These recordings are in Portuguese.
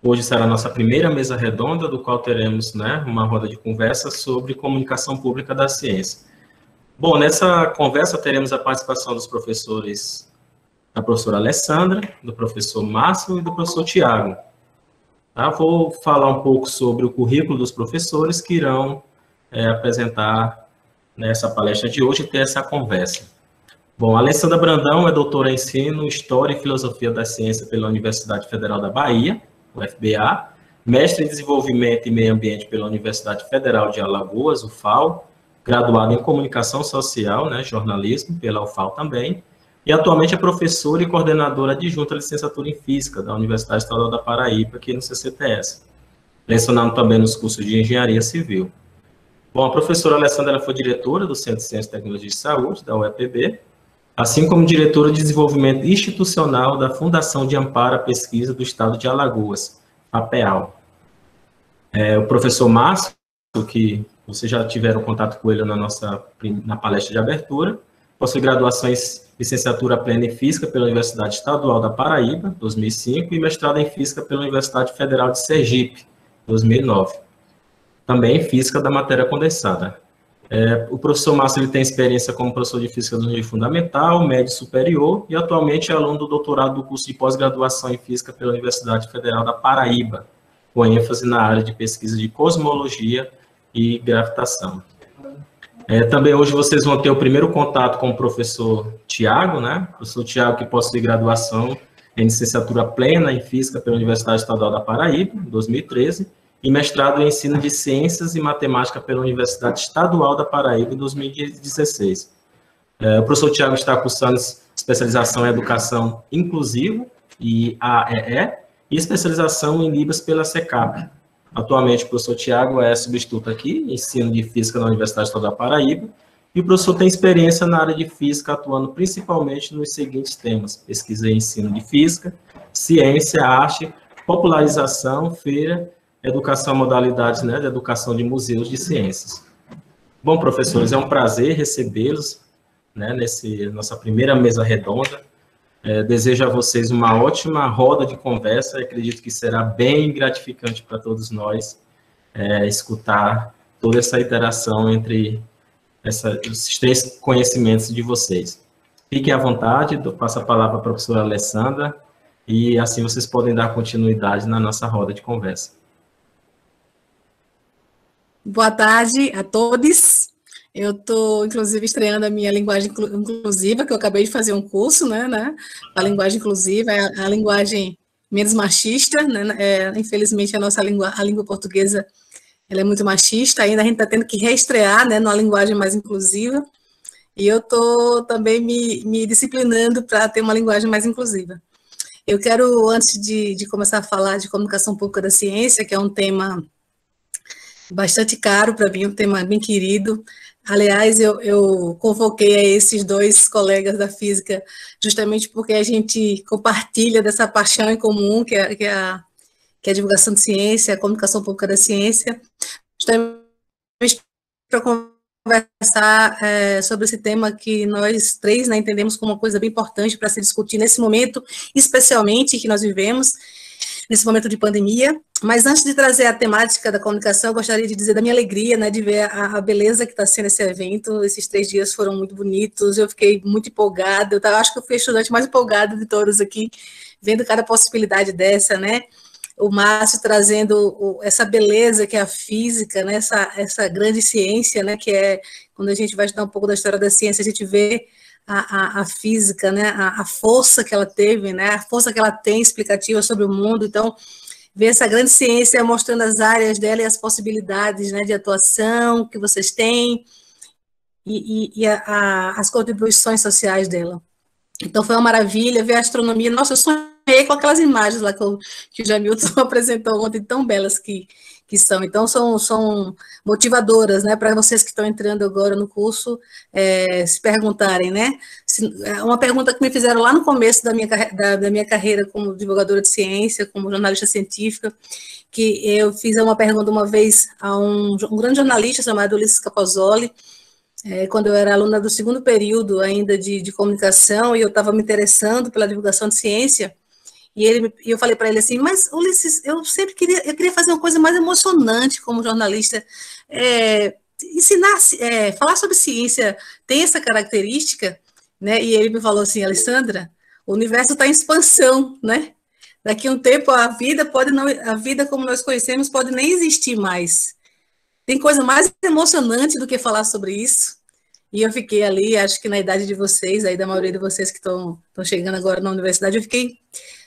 Hoje será a nossa primeira mesa redonda, do qual teremos, né, uma roda de conversa sobre comunicação pública da ciência. Bom, nessa conversa teremos a participação dos professores, da professora Alessandra, do professor Márcio e do professor Tiago. Tá? Vou falar um pouco sobre o currículo dos professores que irão apresentar nessa palestra de hoje e ter essa conversa. Bom, a Alessandra Brandão é doutora em Ensino, História e Filosofia da Ciência pela Universidade Federal da Bahia, UFBA, mestre em Desenvolvimento e Meio Ambiente pela Universidade Federal de Alagoas, UFAL, graduada em Comunicação Social, né, jornalismo, pela UFAL também, e atualmente é professora e coordenadora adjunta de licenciatura em Física da Universidade Estadual da Paraíba, aqui no CCTS, lecionando também nos cursos de Engenharia Civil. Bom, a professora Alessandra foi diretora do Centro de Ciência e Tecnologia de Saúde, da UEPB, assim como diretora de Desenvolvimento Institucional da Fundação de Amparo à Pesquisa do Estado de Alagoas, FAPEAL. O professor Márcio, que vocês já tiveram contato com ele na palestra de abertura, possui graduações licenciatura plena em Física pela Universidade Estadual da Paraíba, 2005, e mestrado em Física pela Universidade Federal de Sergipe, 2009. Também em Física da matéria condensada. O professor Márcio ele tem experiência como professor de Física do nível fundamental, médio e superior, e atualmente é aluno do doutorado do curso de pós-graduação em Física pela Universidade Federal da Paraíba, com ênfase na área de pesquisa de cosmologia e gravitação. Também hoje vocês vão ter o primeiro contato com o professor Tiago, né? O professor Tiago, que possui graduação em licenciatura plena em Física pela Universidade Estadual da Paraíba, 2013, e mestrado em Ensino de Ciências e Matemática pela Universidade Estadual da Paraíba, em 2016. O professor Tiago está cursando especialização em Educação Inclusiva, e AEE, e especialização em Libras pela SECAP. Atualmente, o professor Tiago é substituto aqui, em Ensino de Física na Universidade Estadual da Paraíba, e o professor tem experiência na área de Física, atuando principalmente nos seguintes temas: pesquisa e ensino de Física, ciência, arte, popularização, feira, educação, modalidades, né, de educação de museus de ciências. Bom, professores, é um prazer recebê-los, né, nossa primeira mesa redonda. Desejo a vocês uma ótima roda de conversa, acredito que será bem gratificante para todos nós escutar toda essa interação entre esses três conhecimentos de vocês. Fiquem à vontade, passo a palavra à professora Alessandra, e assim vocês podem dar continuidade na nossa roda de conversa. Boa tarde a todos. Eu estou, inclusive, estreando a minha linguagem inclusiva, que eu acabei de fazer um curso, né? A linguagem inclusiva é a linguagem menos machista, né? Infelizmente, a língua portuguesa ela é muito machista, ainda a gente está tendo que reestrear, né, numa linguagem mais inclusiva, e eu estou também me disciplinando para ter uma linguagem mais inclusiva. Eu quero, antes de começar a falar de comunicação pública da ciência, que é um tema bastante caro para mim, um tema bem querido. Aliás, eu convoquei esses dois colegas da física justamente porque a gente compartilha dessa paixão em comum, que é a divulgação de ciência, a comunicação pública da ciência, justamente para conversar sobre esse tema que nós três, né, entendemos como uma coisa bem importante para se discutir nesse momento, especialmente que nós vivemos, nesse momento de pandemia. Mas antes de trazer a temática da comunicação, eu gostaria de dizer da minha alegria, né, de ver a beleza que está sendo esse evento. Esses 3 dias foram muito bonitos, eu fiquei muito empolgada, acho que eu fui a estudante mais empolgada de todos aqui, vendo cada possibilidade dessa, né, o Márcio trazendo essa beleza que é a física, né, essa grande ciência, né, que é, quando a gente vai estudar um pouco da história da ciência, a gente vê a física, né, a força que ela teve, né, a força que ela tem explicativa sobre o mundo. Então, ver essa grande ciência mostrando as áreas dela e as possibilidades, né, de atuação que vocês têm e as contribuições sociais dela. Então, foi uma maravilha ver a astronomia. Nossa, eu sonhei com aquelas imagens lá que o Jamilton apresentou ontem, tão belas que são. Então, são motivadoras, né, para vocês que estão entrando agora no curso, se perguntarem, né? Uma pergunta que me fizeram lá no começo da minha carreira como divulgadora de ciência, como jornalista científica, que eu fiz uma pergunta uma vez a um grande jornalista chamado Ulisses Capozoli, quando eu era aluna do 2º período ainda de comunicação, e eu estava me interessando pela divulgação de ciência, E eu falei para ele assim, mas, Ulisses, eu queria fazer uma coisa mais emocionante como jornalista. Ensinar, falar sobre ciência tem essa característica, né? E ele me falou assim, Alessandra, o universo está em expansão, né? Daqui a um tempo a vida como nós conhecemos pode nem existir mais. Tem coisa mais emocionante do que falar sobre isso. E eu fiquei ali, acho que na idade de vocês, aí da maioria de vocês que estão chegando agora na universidade, eu fiquei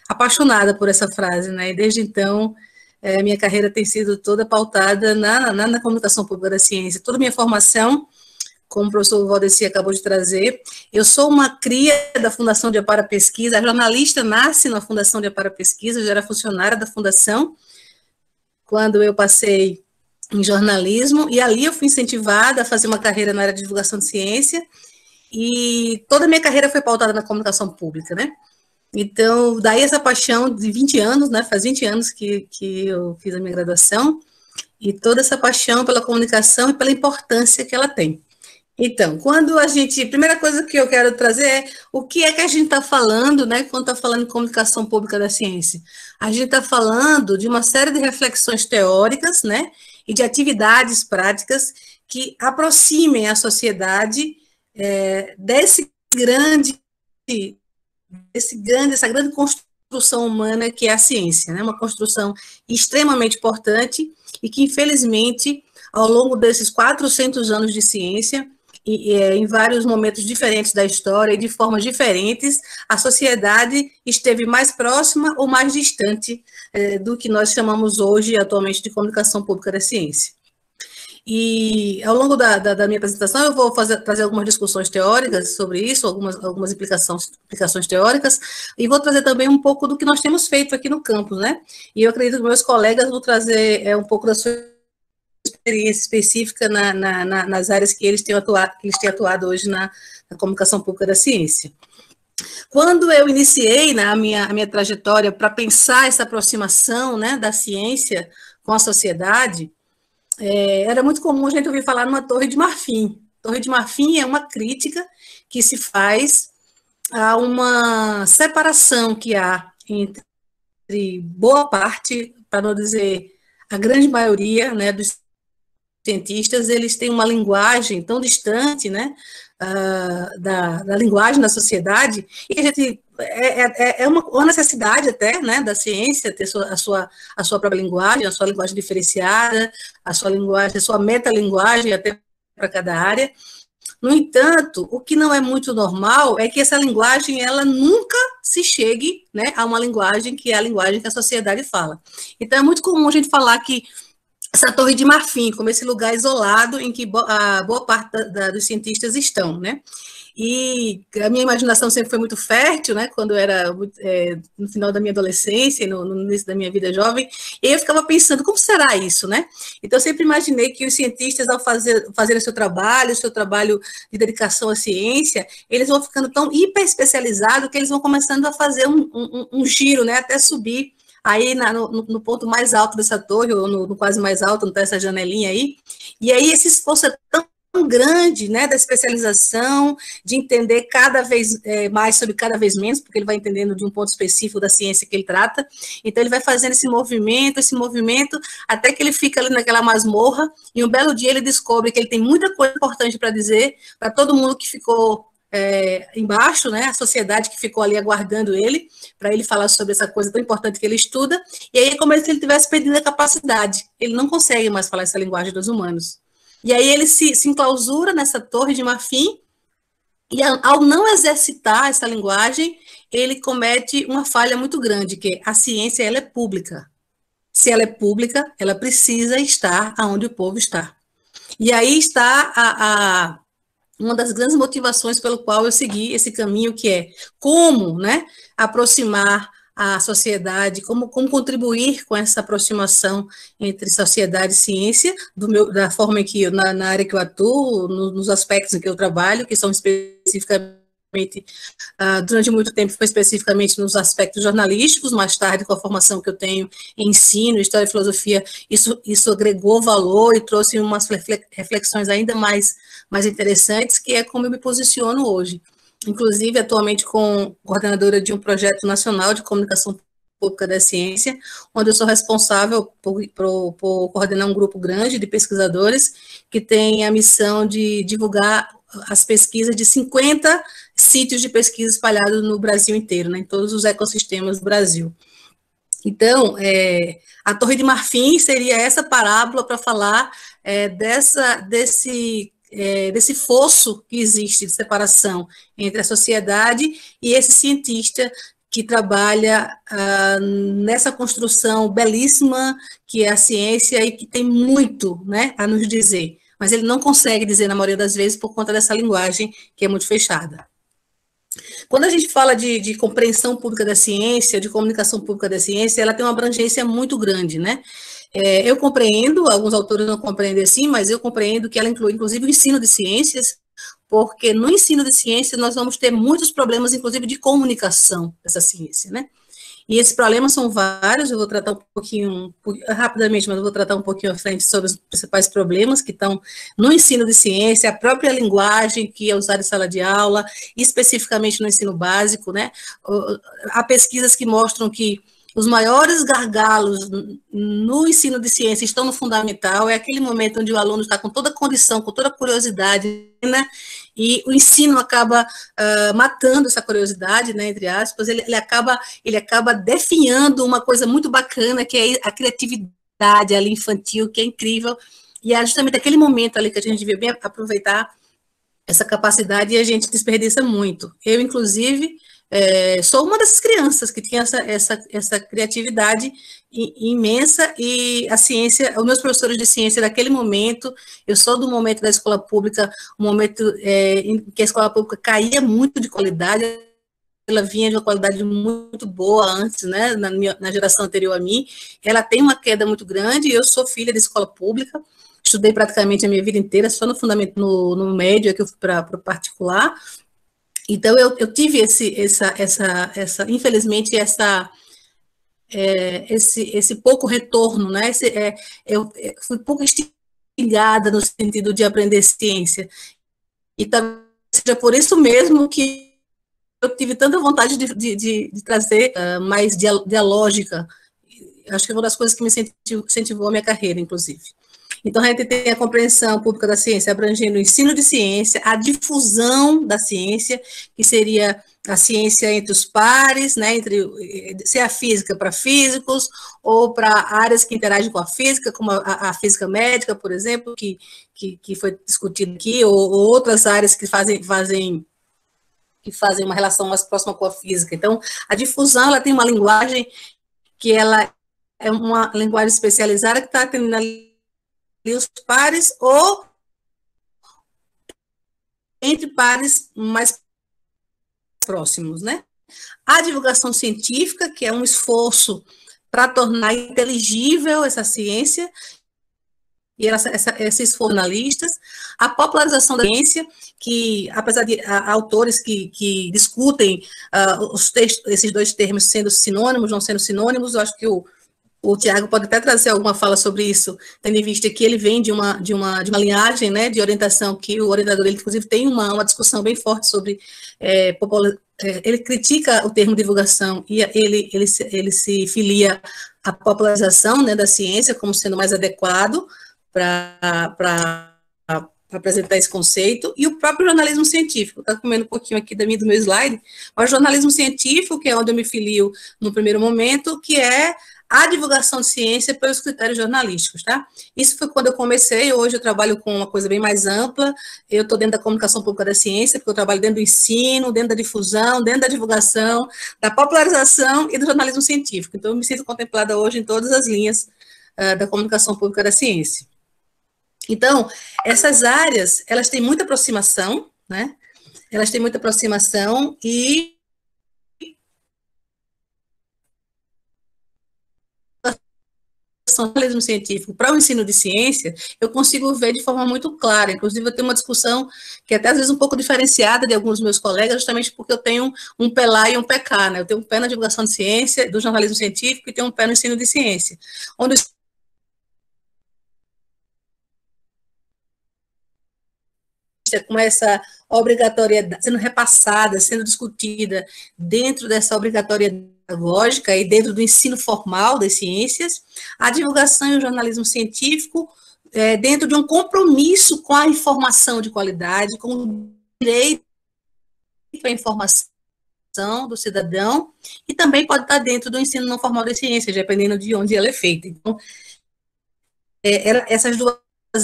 apaixonada por essa frase, né? E desde então, minha carreira tem sido toda pautada na comunicação pública da ciência. Toda a minha formação, como o professor Valdeci acabou de trazer, eu sou uma cria da Fundação de Amparo à Pesquisa, a jornalista nasce na Fundação de Amparo à Pesquisa, eu já era funcionária da Fundação, quando eu passei em jornalismo, e ali eu fui incentivada a fazer uma carreira na área de divulgação de ciência, e toda a minha carreira foi pautada na comunicação pública, né? Então, daí essa paixão de 20 anos, né? Faz 20 anos que eu fiz a minha graduação, e toda essa paixão pela comunicação e pela importância que ela tem. Então, primeira coisa que eu quero trazer é o que é que a gente está falando, né, quando está falando em comunicação pública da ciência. A gente está falando de uma série de reflexões teóricas, né, e de atividades práticas que aproximem a sociedade dessa grande construção humana que é a ciência, né, uma construção extremamente importante e que, infelizmente, ao longo desses 400 anos de ciência, em vários momentos diferentes da história e de formas diferentes, a sociedade esteve mais próxima ou mais distante do que nós chamamos hoje, atualmente, de comunicação pública da ciência. E, ao longo da minha apresentação, eu vou trazer algumas discussões teóricas sobre isso, algumas implicações teóricas, e vou trazer também um pouco do que nós temos feito aqui no campus, né? E eu acredito que meus colegas vão trazer um pouco da sua experiência específica nas áreas que eles têm atuado hoje na comunicação pública da ciência. Quando eu iniciei a minha trajetória para pensar essa aproximação, né, da ciência com a sociedade, era muito comum a gente ouvir falar numa Torre de Marfim. Torre de Marfim é uma crítica que se faz a uma separação que há entre boa parte, para não dizer a grande maioria, né, dos cientistas, eles têm uma linguagem tão distante, né, da linguagem da sociedade, e que a gente é uma necessidade até, né, da ciência ter a sua própria linguagem, a sua linguagem diferenciada, a sua metalinguagem até para cada área. No entanto, o que não é muito normal é que essa linguagem, ela nunca se chegue, né, a uma linguagem que é a linguagem que a sociedade fala. Então, é muito comum a gente falar que essa Torre de Marfim, como esse lugar isolado em que a boa parte dos cientistas estão, né? E a minha imaginação sempre foi muito fértil, né? Quando eu era no final da minha adolescência, no início da minha vida jovem, e eu ficava pensando, como será isso, né? Então, eu sempre imaginei que os cientistas, ao fazerem o seu trabalho de dedicação à ciência, eles vão ficando tão hiper especializados que eles vão começando a fazer um giro, né? Até subir aí no ponto mais alto dessa torre, ou no quase mais alto, não tem essa janelinha aí, e aí esse esforço é tão grande, né, da especialização, de entender cada vez mais sobre cada vez menos, porque ele vai entendendo de um ponto específico da ciência que ele trata, então ele vai fazendo esse movimento, até que ele fica ali naquela masmorra, e um belo dia ele descobre que ele tem muita coisa importante para dizer, para todo mundo que ficou embaixo, né, a sociedade que ficou ali aguardando ele, para ele falar sobre essa coisa tão importante que ele estuda, e aí é como se ele tivesse perdido a capacidade, ele não consegue mais falar essa linguagem dos humanos. E aí ele se enclausura nessa Torre de Marfim, e ao não exercitar essa linguagem, ele comete uma falha muito grande, que é a ciência, ela é pública. Se ela é pública, ela precisa estar onde o povo está. E aí está uma das grandes motivações pelo qual eu segui esse caminho, que é como, né, aproximar a sociedade, como contribuir com essa aproximação entre sociedade e ciência, da forma em que, na área que eu atuo, nos aspectos em que eu trabalho, que são especificamente, durante muito tempo, foi especificamente nos aspectos jornalísticos, mais tarde, com a formação que eu tenho em ensino, história e filosofia, isso agregou valor e trouxe umas reflexões ainda mais interessantes, que é como eu me posiciono hoje. Inclusive, atualmente, coordenadora de um projeto nacional de comunicação Pública da Ciência, onde eu sou responsável por coordenar um grupo grande de pesquisadores que tem a missão de divulgar as pesquisas de 50 sítios de pesquisa espalhados no Brasil inteiro, né, em todos os ecossistemas do Brasil. Então, a Torre de Marfim seria essa parábola para falar desse fosso que existe de separação entre a sociedade e esse cientista que trabalha nessa construção belíssima que é a ciência e que tem muito, né, a nos dizer, mas ele não consegue dizer na maioria das vezes por conta dessa linguagem que é muito fechada. Quando a gente fala de compreensão pública da ciência, de comunicação pública da ciência, ela tem uma abrangência muito grande, né? Eu compreendo, alguns autores não compreendem assim, mas eu compreendo que ela inclui, inclusive, o ensino de ciências, porque no ensino de ciência nós vamos ter muitos problemas, inclusive, de comunicação dessa ciência, né? E esses problemas são vários, eu vou tratar um pouquinho, rapidamente, mas eu vou tratar um pouquinho à frente sobre os principais problemas que estão no ensino de ciência, a própria linguagem que é usada em sala de aula, especificamente no ensino básico, né? Há pesquisas que mostram que os maiores gargalos no ensino de ciência estão no fundamental, é aquele momento onde o aluno está com toda a condição, com toda a curiosidade, né? E o ensino acaba matando essa curiosidade, né, entre aspas, ele acaba definhando uma coisa muito bacana, que é a criatividade ali infantil, que é incrível, e é justamente aquele momento ali que a gente devia bem aproveitar essa capacidade e a gente desperdiça muito. Eu, inclusive, sou uma dessas crianças que tinha essa criatividade imensa, e a ciência, os meus professores de ciência daquele momento, eu sou do momento da escola pública, um momento em que a escola pública caía muito de qualidade, ela vinha de uma qualidade muito boa antes, né, na geração anterior a mim, ela tem uma queda muito grande, e eu sou filha de escola pública, estudei praticamente a minha vida inteira, só no fundamento, no médio, é que eu fui para o particular. Então, eu tive infelizmente, esse pouco retorno, né? Eu fui pouco instigada no sentido de aprender ciência. E talvez seja por isso mesmo que eu tive tanta vontade de trazer mais dialógica. Acho que é uma das coisas que me incentivou a minha carreira, inclusive. Então, a gente tem a compreensão pública da ciência abrangendo o ensino de ciência, a difusão da ciência, que seria a ciência entre os pares, né, se a física para físicos, ou para áreas que interagem com a física, como a física médica, por exemplo, que foi discutido aqui, ou outras áreas que fazem uma relação mais próxima com a física. Então, a difusão, ela tem uma linguagem que ela é uma linguagem especializada que está atendendo ali os pares ou entre pares mais próximos, né? A divulgação científica, que é um esforço para tornar inteligível essa ciência, e esses jornalistas, a popularização da ciência, que, apesar de autores que discutem esses dois termos sendo sinônimos, não sendo sinônimos, eu acho que o Tiago pode até trazer alguma fala sobre isso, tendo em vista que ele vem de uma linhagem, né, de orientação, que o orientador, ele, inclusive, tem uma discussão bem forte sobre, ele critica o termo divulgação, e ele se filia à popularização, né, da ciência como sendo mais adequado para apresentar esse conceito, e o próprio jornalismo científico, está comendo um pouquinho aqui do meu slide, mas o jornalismo científico, que é onde eu me filio no primeiro momento, que é a divulgação de ciência pelos critérios jornalísticos, tá? Isso foi quando eu comecei, hoje eu trabalho com uma coisa bem mais ampla, eu estou dentro da comunicação pública da ciência, porque eu trabalho dentro do ensino, dentro da difusão, dentro da divulgação, da popularização e do jornalismo científico, então eu me sinto contemplada hoje em todas as linhas da comunicação pública da ciência. Então, essas áreas, elas têm muita aproximação, né? Elas têm muita aproximação e jornalismo científico para o ensino de ciência, eu consigo ver de forma muito clara. Inclusive, eu tenho uma discussão que é até às vezes um pouco diferenciada de alguns dos meus colegas, justamente porque eu tenho um pé lá e um pé cá, né? Eu tenho um pé na divulgação de ciência, do jornalismo científico, e tenho um pé no ensino de ciência, onde com essa obrigatoriedade sendo repassada, sendo discutida dentro dessa obrigatoriedade pedagógica e dentro do ensino formal das ciências, a divulgação e o jornalismo científico dentro de um compromisso com a informação de qualidade, com o direito à informação do cidadão, e também pode estar dentro do ensino não formal das ciências, dependendo de onde ela é feita. Então, essas duas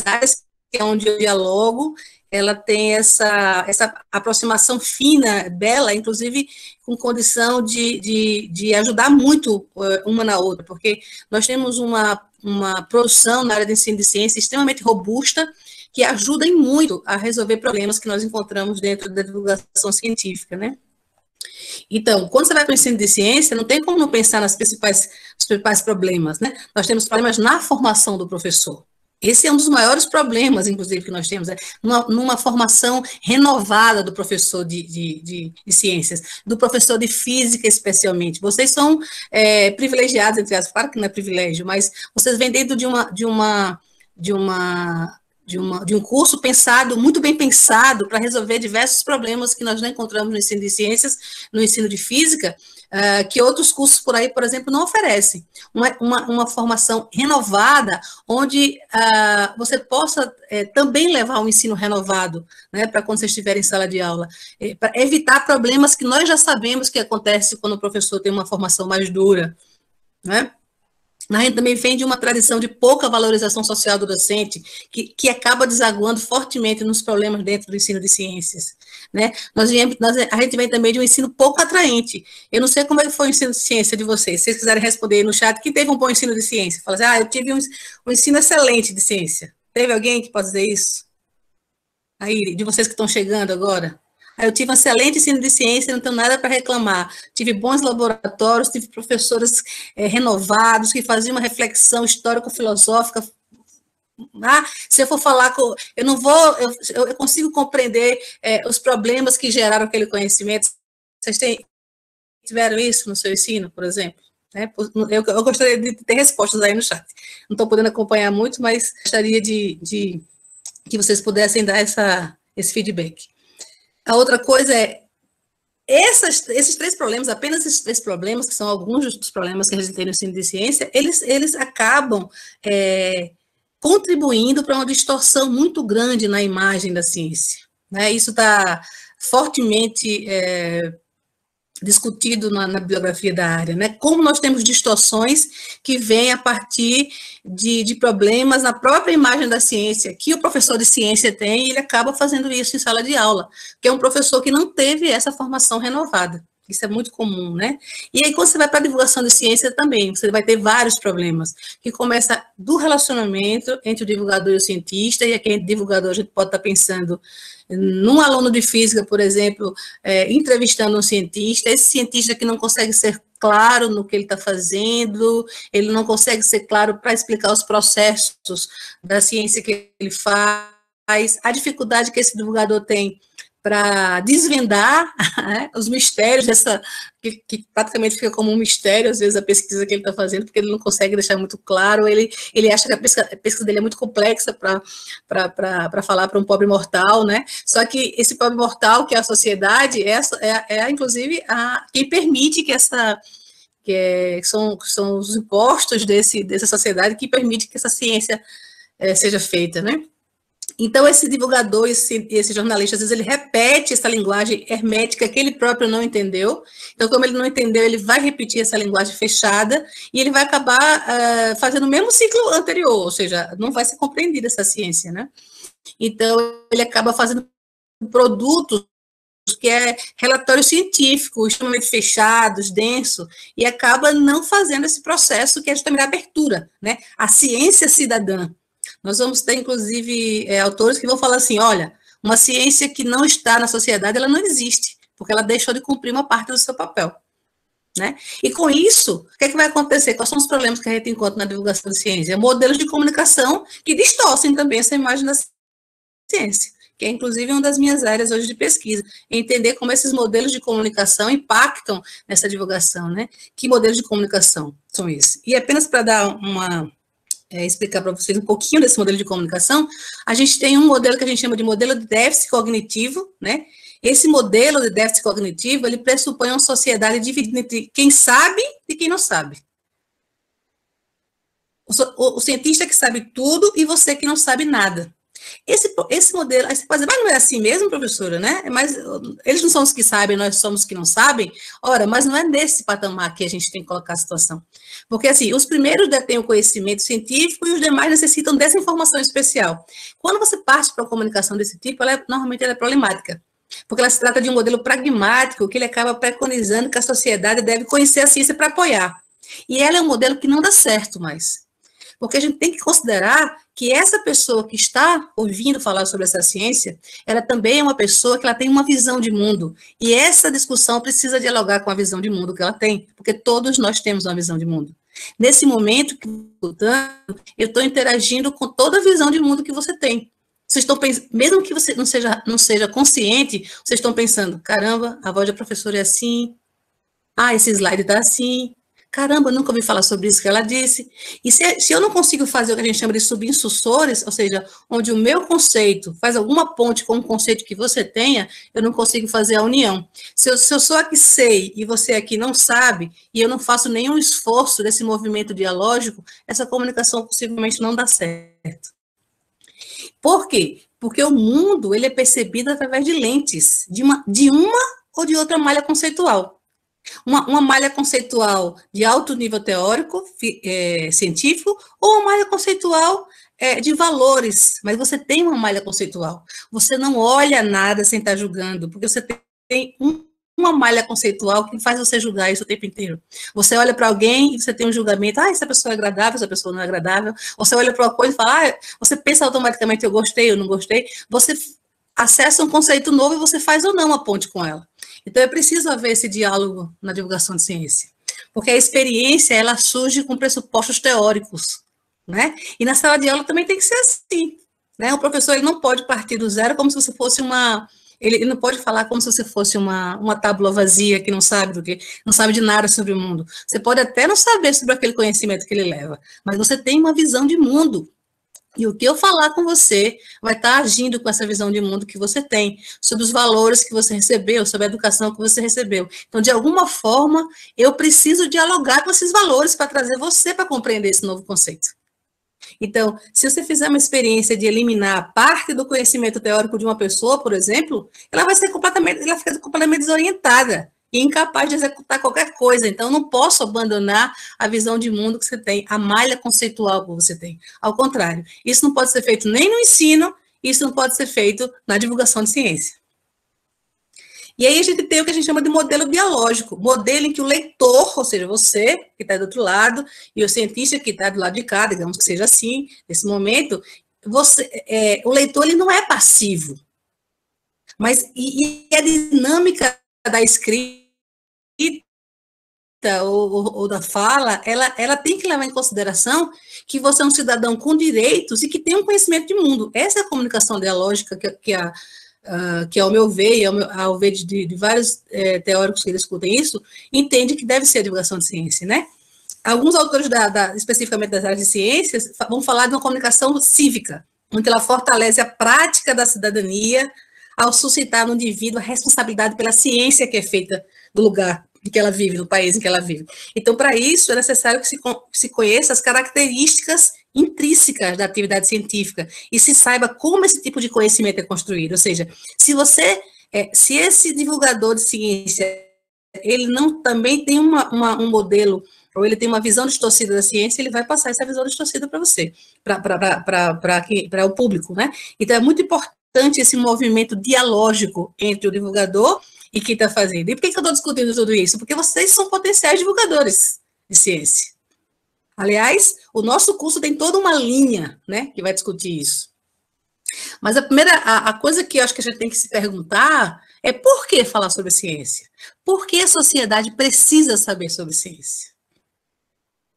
áreas, que é onde eu dialogo, ela tem essa aproximação fina, bela, inclusive com condição de ajudar muito uma na outra, porque nós temos uma produção na área de ensino de ciência extremamente robusta, que ajuda muito a resolver problemas que nós encontramos dentro da divulgação científica, né? Então, quando você vai para o ensino de ciência, não tem como não pensar nos principais problemas, né? Nós temos problemas na formação do professor. Esse é um dos maiores problemas, inclusive, que nós temos, numa formação renovada do professor de ciências, do professor de física, especialmente. Vocês são privilegiados, entre aspas, claro que não é privilégio, mas vocês vêm dentro de um curso pensado, muito bem pensado, para resolver diversos problemas que nós não encontramos no ensino de ciências, no ensino de física, que outros cursos por aí, por exemplo, não oferecem. Uma formação renovada, onde você possa também levar um ensino renovado, né, para quando você estiver em sala de aula, para evitar problemas que nós já sabemos que acontece quando o professor tem uma formação mais dura, né? A gente também vem de uma tradição de pouca valorização social do docente, que acaba desaguando fortemente nos problemas dentro do ensino de ciências, né? A gente vem também de um ensino pouco atraente. Eu não sei como é que foi o ensino de ciência de vocês. Se vocês quiserem responder aí no chat, quem teve um bom ensino de ciência? Fala assim, eu tive um ensino excelente de ciência. Teve alguém que pode dizer isso? Aí, de vocês que estão chegando agora? Eu tive um excelente ensino de ciência, não tenho nada para reclamar. Tive bons laboratórios, tive professores renovados, que faziam uma reflexão histórico-filosófica. Se eu for falar eu não vou, eu consigo compreender os problemas que geraram aquele conhecimento. Vocês tiveram isso no seu ensino, por exemplo? Eu gostaria de ter respostas aí no chat. Não estou podendo acompanhar muito, mas gostaria de que vocês pudessem dar esse feedback. A outra coisa esses três problemas, apenas esses três problemas, que são alguns dos problemas que a gente tem no ensino de ciência, eles acabam contribuindo para uma distorção muito grande na imagem da ciência, né? Isso está fortemente discutido na bibliografia da área, né? Como nós temos distorções que vêm a partir de problemas na própria imagem da ciência, que o professor de ciência tem, e ele acaba fazendo isso em sala de aula, que é um professor que não teve essa formação renovada. Isso é muito comum, né? E aí, quando você vai para a divulgação de ciência também, você vai ter vários problemas, que começa do relacionamento entre o divulgador e o cientista, e aqui, divulgador, a gente pode estar pensando num aluno de física, por exemplo, entrevistando um cientista, esse cientista que não consegue ser claro no que ele está fazendo, ele não consegue ser claro para explicar os processos da ciência que ele faz, a dificuldade que esse divulgador tem para desvendar os mistérios que praticamente fica como um mistério, às vezes, a pesquisa que ele está fazendo, porque ele não consegue deixar muito claro, ele acha que a pesquisa dele é muito complexa para falar para um pobre mortal, né? Só que esse pobre mortal, que é a sociedade, inclusive, quem permite são os impostos dessa sociedade que permite que essa ciência seja feita, né? Então, esse divulgador, esse jornalista, às vezes, ele repete essa linguagem hermética que ele próprio não entendeu. Então, como ele não entendeu, ele vai repetir essa linguagem fechada e ele vai acabar fazendo o mesmo ciclo anterior, ou seja, não vai ser compreendida essa ciência, né? Então, ele acaba fazendo produtos que é relatório científico, extremamente fechados, denso, e acaba não fazendo esse processo que é justamente a abertura, né? A ciência cidadã. Nós vamos ter, inclusive, autores que vão falar assim, olha, uma ciência que não está na sociedade, ela não existe, porque ela deixou de cumprir uma parte do seu papel, né? E com isso, o que vai acontecer? Quais são os problemas que a gente encontra na divulgação da ciência? Modelos de comunicação que distorcem também essa imagem da ciência, que é, inclusive, uma das minhas áreas hoje de pesquisa, entender como esses modelos de comunicação impactam nessa divulgação, né? Que modelos de comunicação são esses? E apenas para dar explicar para vocês um pouquinho desse modelo de comunicação, a gente tem um modelo que a gente chama de modelo de déficit cognitivo, né? Esse modelo de déficit cognitivo, ele pressupõe uma sociedade dividida entre quem sabe e quem não sabe. O cientista que sabe tudo e você que não sabe nada. Esse modelo, aí você pode dizer, mas não é assim mesmo, professora, né? Mas eles não são os que sabem, nós somos os que não sabem. Ora, mas não é nesse patamar que a gente tem que colocar a situação. Porque, assim, os primeiros detêm o conhecimento científico e os demais necessitam dessa informação especial. Quando você parte para uma comunicação desse tipo, normalmente ela é problemática. Porque ela se trata de um modelo pragmático que ele acaba preconizando que a sociedade deve conhecer a ciência para apoiar. E ela é um modelo que não dá certo mais. Porque a gente tem que considerar que essa pessoa que está ouvindo falar sobre essa ciência, ela também é uma pessoa que ela tem uma visão de mundo. E essa discussão precisa dialogar com a visão de mundo que ela tem, porque todos nós temos uma visão de mundo. Nesse momento, eu estou interagindo com toda a visão de mundo que você tem. Vocês estão pensando, mesmo que você não seja consciente, vocês estão pensando, caramba, a voz da professora é assim, esse slide está assim, caramba, nunca ouvi falar sobre isso que ela disse. E se eu não consigo fazer o que a gente chama de subinsussores, ou seja, onde o meu conceito faz alguma ponte com o conceito que você tenha, eu não consigo fazer a união. Se eu sou a que sei e você aqui não sabe, e eu não faço nenhum esforço desse movimento dialógico, essa comunicação possivelmente não dá certo. Por quê? Porque o mundo ele é percebido através de lentes, de uma ou de outra malha conceitual. Uma malha conceitual de alto nível teórico, científico, ou uma malha conceitual de valores, mas você tem uma malha conceitual. Você não olha nada sem estar julgando, porque você tem uma malha conceitual que faz você julgar isso o tempo inteiro. Você olha para alguém e você tem um julgamento, essa pessoa é agradável, essa pessoa não é agradável. Você olha para uma coisa e fala, você pensa automaticamente, eu gostei, eu não gostei. Você acessa um conceito novo e você faz ou não a ponte com ela. Então, é preciso haver esse diálogo na divulgação de ciência, porque a experiência, ela surge com pressupostos teóricos, né? E na sala de aula também tem que ser assim, né? O professor, ele não pode partir do zero como se você fosse ele não pode falar como se você fosse uma tábua vazia que não sabe de nada sobre o mundo. Você pode até não saber sobre aquele conhecimento que ele leva, mas você tem uma visão de mundo. E o que eu falar com você vai estar agindo com essa visão de mundo que você tem, sobre os valores que você recebeu, sobre a educação que você recebeu. Então, de alguma forma, eu preciso dialogar com esses valores para trazer você para compreender esse novo conceito. Então, se você fizer uma experiência de eliminar parte do conhecimento teórico de uma pessoa, por exemplo, ela fica completamente desorientada e incapaz de executar qualquer coisa. Então, eu não posso abandonar a visão de mundo que você tem, a malha conceitual que você tem. Ao contrário, isso não pode ser feito nem no ensino, isso não pode ser feito na divulgação de ciência. E aí a gente tem o que a gente chama de modelo dialógico, modelo em que o leitor, ou seja, você, que está do outro lado, e o cientista que está do lado de cá, digamos que seja assim, nesse momento, o leitor ele não é passivo, mas e a dinâmica da escrita ou da fala, ela tem que levar em consideração que você é um cidadão com direitos e que tem um conhecimento de mundo. Essa é a comunicação dialógica que ao meu ver, e ao ver de vários teóricos que discutem isso, entende que deve ser a divulgação de ciência, né? Alguns autores, especificamente das áreas de ciências, vão falar de uma comunicação cívica, onde ela fortalece a prática da cidadania ao suscitar no indivíduo a responsabilidade pela ciência que é feita do lugar em que ela vive, no país em que ela vive. Então, para isso, é necessário que se conheça as características intrínsecas da atividade científica e se saiba como esse tipo de conhecimento é construído. Ou seja, se esse divulgador de ciência, ele não também tem um modelo, ou ele tem uma visão distorcida da ciência, ele vai passar essa visão distorcida para você, para o público, né? Então, é muito importante esse movimento dialógico entre o divulgador e quem está fazendo. E por que eu estou discutindo tudo isso? Porque vocês são potenciais divulgadores de ciência. Aliás, o nosso curso tem toda uma linha, né, que vai discutir isso. Mas a coisa que eu acho que a gente tem que se perguntar é por que falar sobre ciência? Por que a sociedade precisa saber sobre ciência?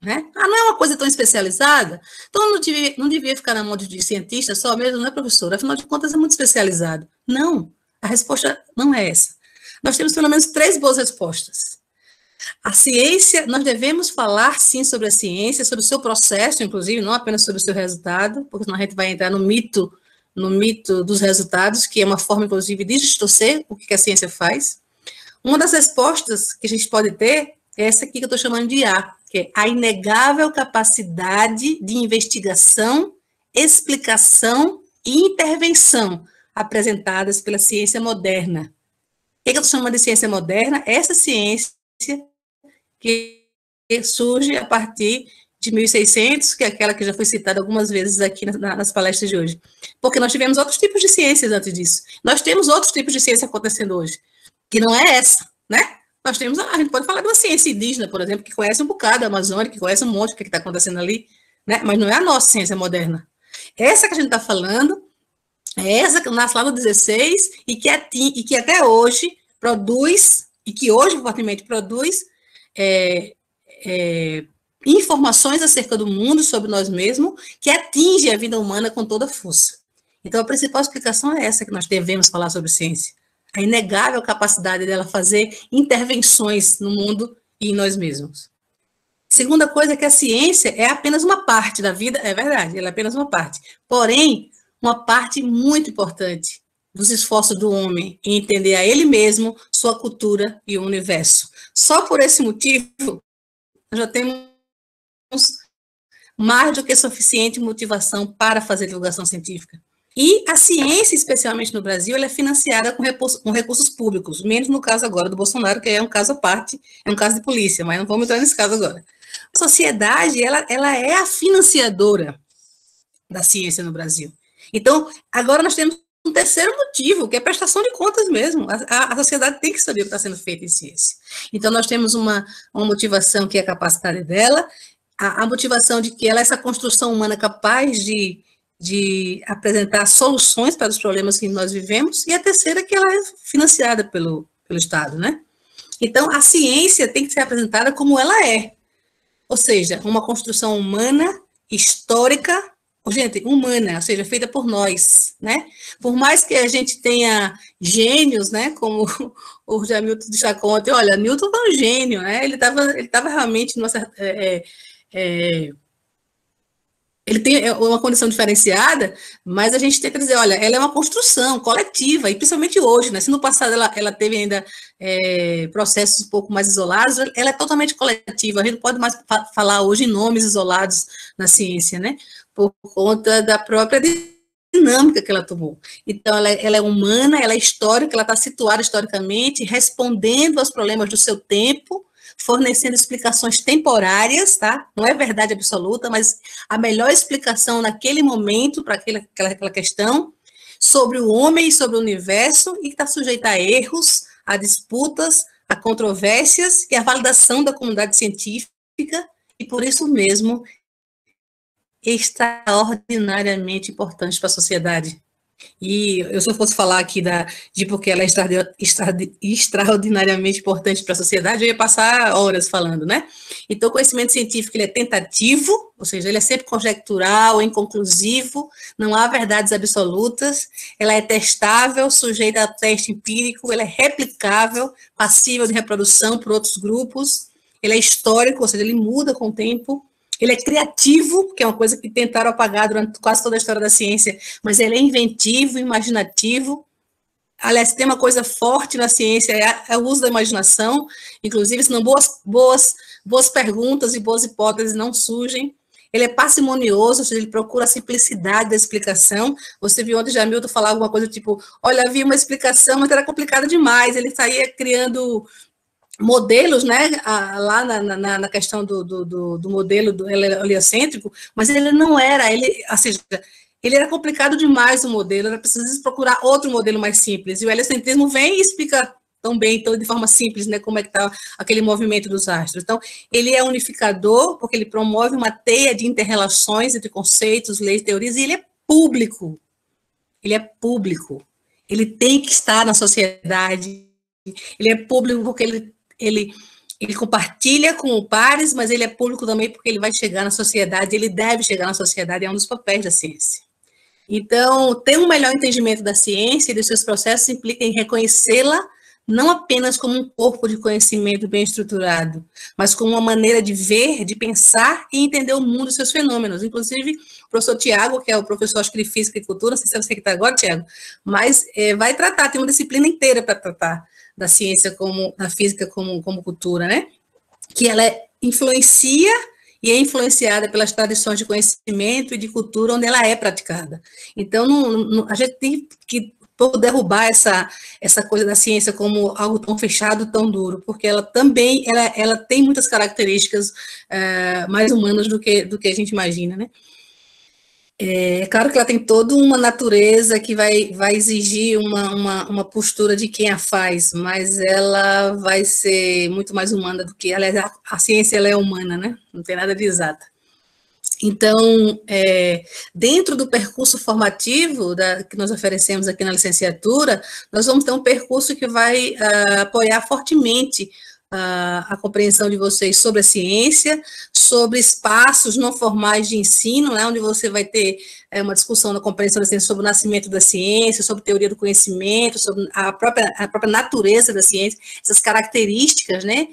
Né? Não é uma coisa tão especializada? Então, não devia ficar na mão de cientista só mesmo, não é, professora? Afinal de contas, é muito especializado. Não, a resposta não é essa. Nós temos pelo menos 3 boas respostas. A ciência, nós devemos falar, sim, sobre a ciência, sobre o seu processo, inclusive, não apenas sobre o seu resultado, porque senão a gente vai entrar no mito no mito dos resultados, que é uma forma, inclusive, de distorcer o que a ciência faz. Uma das respostas que a gente pode ter é essa aqui que eu estou chamando de A, que é a inegável capacidade de investigação, explicação e intervenção apresentadas pela ciência moderna. O que eu estou chamando de ciência moderna? Essa ciência que surge a partir de 1600, que é aquela que já foi citada algumas vezes aqui nas palestras de hoje. Porque nós tivemos outros tipos de ciências antes disso. Nós temos outros tipos de ciência acontecendo hoje, que não é essa, né? Nós temos, a gente pode falar de uma ciência indígena, por exemplo, que conhece um bocado da Amazônia, que conhece um monte do que está acontecendo ali, né? Mas não é a nossa ciência moderna. Essa que a gente está falando é essa que nasce lá no 16 e que até hoje produz, e que hoje fortemente produz, informações acerca do mundo, sobre nós mesmos, que atinge a vida humana com toda força. Então, a principal explicação é essa que nós devemos falar sobre ciência. A inegável capacidade dela fazer intervenções no mundo e em nós mesmos. Segunda coisa é que a ciência é apenas uma parte da vida, é verdade, ela é apenas uma parte. Porém, uma parte muito importante dos esforços do homem em entender a ele mesmo, sua cultura e o universo. Só por esse motivo, nós já temos mais do que suficiente motivação para fazer divulgação científica. E a ciência, especialmente no Brasil, ela é financiada com recursos públicos, menos no caso agora do Bolsonaro, que é um caso à parte, é um caso de polícia, mas não vamos entrar nesse caso agora. A sociedade, ela é a financiadora da ciência no Brasil. Então, agora nós temos um terceiro motivo, que é a prestação de contas mesmo. A sociedade tem que saber o que está sendo feito em ciência. Então, nós temos uma motivação que é a capacidade dela, a motivação de que ela é essa construção humana capaz de apresentar soluções para os problemas que nós vivemos, e a terceira que ela é financiada pelo Estado, né? Então, a ciência tem que ser apresentada como ela é, ou seja, uma construção humana, histórica, gente, humana, ou seja, feita por nós, né? Por mais que a gente tenha gênios, né, como o Jamilton destacou ontem, olha, Newton foi um gênio, né? Ele estava realmente numa certa... ele tem uma condição diferenciada, mas a gente tem que dizer, olha, ela é uma construção coletiva, e principalmente hoje, né? Se no passado ela teve ainda processos um pouco mais isolados, ela é totalmente coletiva, a gente não pode mais falar hoje em nomes isolados na ciência, né? Por conta da própria dinâmica que ela tomou. Então, ela é humana, ela é histórica, ela está situada historicamente, respondendo aos problemas do seu tempo, fornecendo explicações temporárias, tá? Não é verdade absoluta, mas a melhor explicação naquele momento para aquela questão sobre o homem e sobre o universo, e que está sujeita a erros, a disputas, a controvérsias e a validação da comunidade científica, e por isso mesmo extraordinariamente importante para a sociedade. E se eu fosse falar aqui de porque ela é extraordinariamente importante para a sociedade, eu ia passar horas falando, né? Então, o conhecimento científico ele é tentativo, ou seja, ele é sempre conjectural, inconclusivo, não há verdades absolutas, ela é testável, sujeita a teste empírico, ela é replicável, passível de reprodução por outros grupos, ele é histórico, ou seja, ele muda com o tempo. Ele é criativo, que é uma coisa que tentaram apagar durante quase toda a história da ciência, mas ele é inventivo, imaginativo. Aliás, tem uma coisa forte na ciência, é o uso da imaginação, inclusive, senão boas perguntas e boas hipóteses não surgem. Ele é parcimonioso, ou seja, ele procura a simplicidade da explicação. Você viu ontem Jamilton falar alguma coisa tipo, olha, havia uma explicação, mas era complicada demais, ele saía criando modelos, né, lá na questão do modelo heliocêntrico, mas ele não era, ou seja, ele era complicado demais o modelo, era preciso procurar outro modelo mais simples, e o heliocentrismo vem e explica tão bem, então, de forma simples, né, como é que está aquele movimento dos astros. Então, ele é unificador, porque ele promove uma teia de inter-relações entre conceitos, leis, teorias, e ele é público, ele tem que estar na sociedade, ele é público porque ele compartilha com pares, mas ele é público também porque ele vai chegar na sociedade, ele deve chegar na sociedade, é um dos papéis da ciência. Então, ter um melhor entendimento da ciência e dos seus processos implica em reconhecê-la não apenas como um corpo de conhecimento bem estruturado, mas como uma maneira de ver, de pensar e entender o mundo e seus fenômenos. Inclusive, o professor Tiago, que é o professor, acho que de Física e Cultura, não sei se é você que está agora, Tiago, mas vai tratar, tem uma disciplina inteira para tratar da ciência como, da física como cultura, né? Que ela influencia e é influenciada pelas tradições de conhecimento e de cultura onde ela é praticada. Então, a gente tem que derrubar essa coisa da ciência como algo tão fechado, tão duro, porque ela também ela tem muitas características mais humanas do que a gente imagina, né? É claro que ela tem toda uma natureza que vai exigir uma postura de quem a faz, mas ela vai ser muito mais humana do que... Aliás, a ciência ela é humana, né? Não tem nada de exata. Então, dentro do percurso formativo que nós oferecemos aqui na licenciatura, nós vamos ter um percurso que vai apoiar fortemente a compreensão de vocês sobre a ciência, sobre espaços não formais de ensino, né, onde você vai ter uma discussão na compreensão da ciência sobre o nascimento da ciência, sobre teoria do conhecimento, sobre a própria natureza da ciência, essas características, né,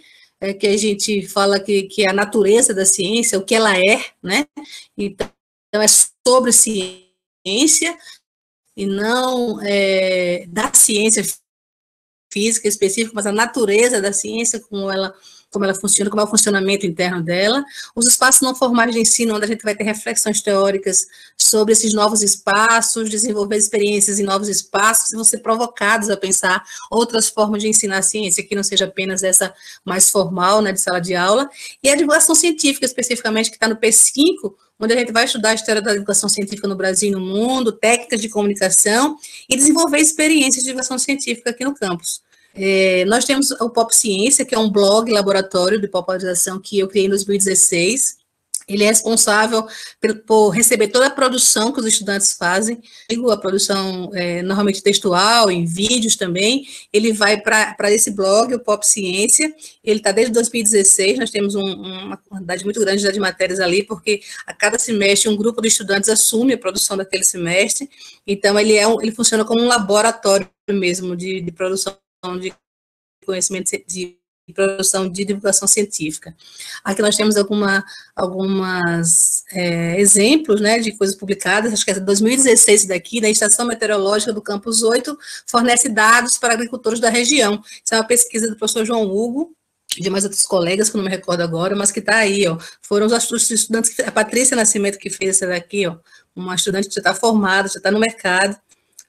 que a gente fala que é a natureza da ciência, o que ela é, né, então é sobre ciência e não da ciência física específica, mas a natureza da ciência, como ela funciona, como é o funcionamento interno dela. Os espaços não formais de ensino, onde a gente vai ter reflexões teóricas sobre esses novos espaços, desenvolver experiências em novos espaços, e vão ser provocados a pensar outras formas de ensinar a ciência, que não seja apenas essa mais formal, né, de sala de aula. E a divulgação científica, especificamente, que está no P5, onde a gente vai estudar a história da divulgação científica no Brasil e no mundo, técnicas de comunicação, e desenvolver experiências de divulgação científica aqui no campus. Nós temos o Pop Ciência, que é um blog laboratório de popularização que eu criei em 2016. Ele é responsável por receber toda a produção que os estudantes fazem, a produção normalmente textual, em vídeos também. Ele vai para esse blog, o Pop Ciência. Ele está desde 2016, nós temos uma quantidade muito grande de matérias ali, porque a cada semestre um grupo de estudantes assume a produção daquele semestre. Então, ele funciona como um laboratório mesmo de produção de conhecimento, de produção de divulgação científica. Aqui nós temos algumas exemplos, né, de coisas publicadas, acho que é 2016 daqui, da Estação Meteorológica do Campus 8, fornece dados para agricultores da região. Isso é uma pesquisa do professor João Hugo, de mais outros colegas, que eu não me recordo agora, mas que está aí, ó. Foram os estudantes, a Patrícia Nascimento que fez essa daqui, ó, uma estudante que já está formada, já está no mercado,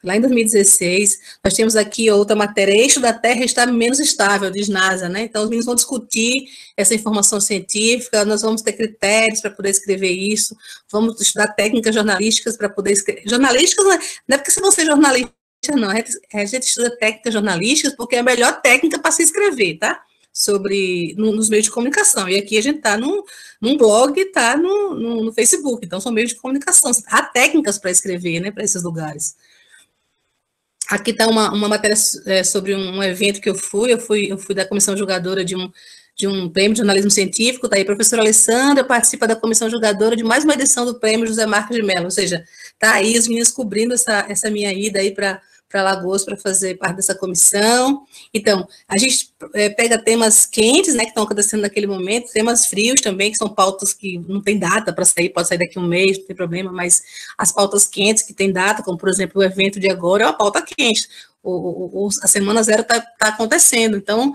lá em 2016, nós temos aqui outra matéria, eixo da Terra está menos estável, diz NASA, né? Então, os meninos vão discutir essa informação científica, nós vamos ter critérios para poder escrever isso, vamos estudar técnicas jornalísticas para poder escrever. Jornalísticas não é porque se você é jornalista, não, a gente estuda técnicas jornalísticas porque é a melhor técnica para se escrever, tá? Nos meios de comunicação, e aqui a gente está num blog, está no Facebook, então são meios de comunicação, há técnicas para escrever, né, para esses lugares. Aqui está uma matéria sobre um evento que eu fui da comissão julgadora de um prêmio de jornalismo científico, está aí a professora Alessandra, participa da comissão julgadora de mais uma edição do prêmio José Marcos de Mello, ou seja, está aí os meninos cobrindo essa minha ida aí para Alagoas para fazer parte dessa comissão. Então, a gente pega temas quentes, né, que estão acontecendo naquele momento, temas frios também, que são pautas que não tem data para sair, pode sair daqui a um mês, não tem problema, mas as pautas quentes que tem data, como, por exemplo, o evento de agora, é uma pauta quente. A Semana Zero está acontecendo. Então,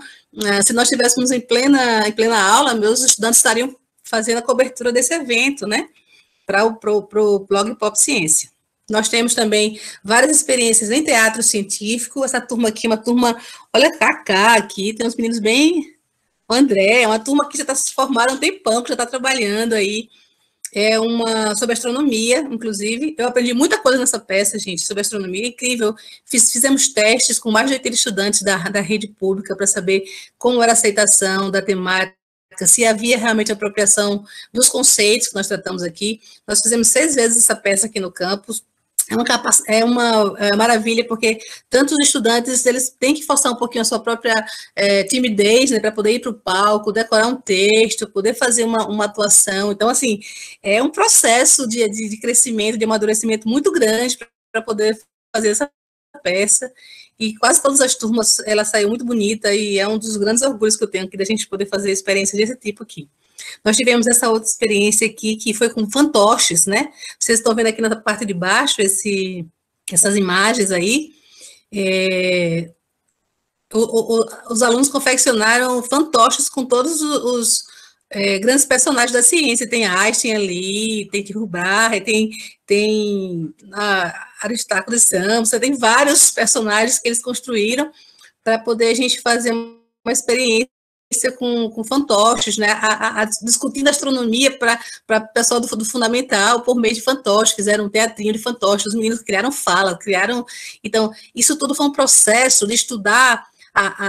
se nós estivéssemos em plena aula, meus estudantes estariam fazendo a cobertura desse evento, né, para o blog Pop Ciência. Nós temos também várias experiências em teatro científico. Essa turma aqui é uma turma, olha a Cacá aqui, tem uns meninos bem... O André, é uma turma que já está se formada há um tempão, que já está trabalhando aí. Sobre astronomia, inclusive. Eu aprendi muita coisa nessa peça, gente, sobre astronomia, incrível. Fizemos testes com mais de 80 estudantes da rede pública para saber como era a aceitação da temática, se havia realmente apropriação dos conceitos que nós tratamos aqui. Nós fizemos 6 vezes essa peça aqui no campus. É uma maravilha, porque tanto os estudantes, eles têm que forçar um pouquinho a sua própria timidez, né, para poder ir para o palco, decorar um texto, poder fazer uma atuação. Então, assim, é um processo de crescimento, de amadurecimento muito grande para poder fazer essa peça. e quase todas as turmas, ela saiu muito bonita, e é um dos grandes orgulhos que eu tenho aqui, da gente poder fazer experiência desse tipo aqui. Nós tivemos essa outra experiência aqui, que foi com fantoches, né? Vocês estão vendo aqui na parte de baixo essas imagens aí. Os alunos confeccionaram fantoches com todos os grandes personagens da ciência. Tem Einstein ali, tem Tycho Brahe, tem Aristarco de Samos, tem vários personagens que eles construíram para poder a gente fazer uma experiência com fantoches, né, discutindo astronomia para o pessoal do fundamental por meio de fantoches, fizeram um teatrinho de fantoches, os meninos criaram fala, então, isso tudo foi um processo de estudar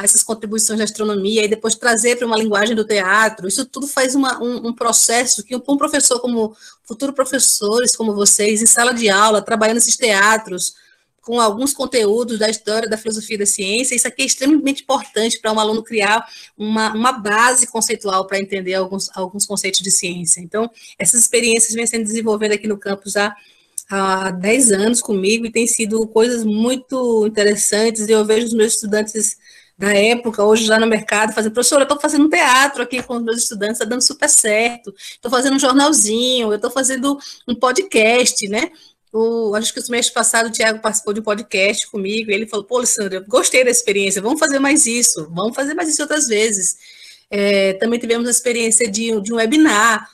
essas contribuições da astronomia e depois trazer para uma linguagem do teatro. Isso tudo faz um processo que um professor, como futuros professores como vocês, em sala de aula, trabalhando nesses teatros, com alguns conteúdos da história, da filosofia da ciência, isso aqui é extremamente importante para um aluno criar uma base conceitual para entender alguns conceitos de ciência. Então, essas experiências vêm sendo desenvolvidas aqui no campus há 10 anos comigo, e tem sido coisas muito interessantes, e eu vejo os meus estudantes da época, hoje já no mercado, fazendo, professora, eu estou fazendo um teatro aqui com os meus estudantes, está dando super certo, estou fazendo um jornalzinho, eu estou fazendo um podcast, né? Acho que os meses passados o Tiago participou de um podcast comigo, e ele falou, pô, Alessandra, eu gostei da experiência, vamos fazer mais isso outras vezes. Também tivemos a experiência de um webinar,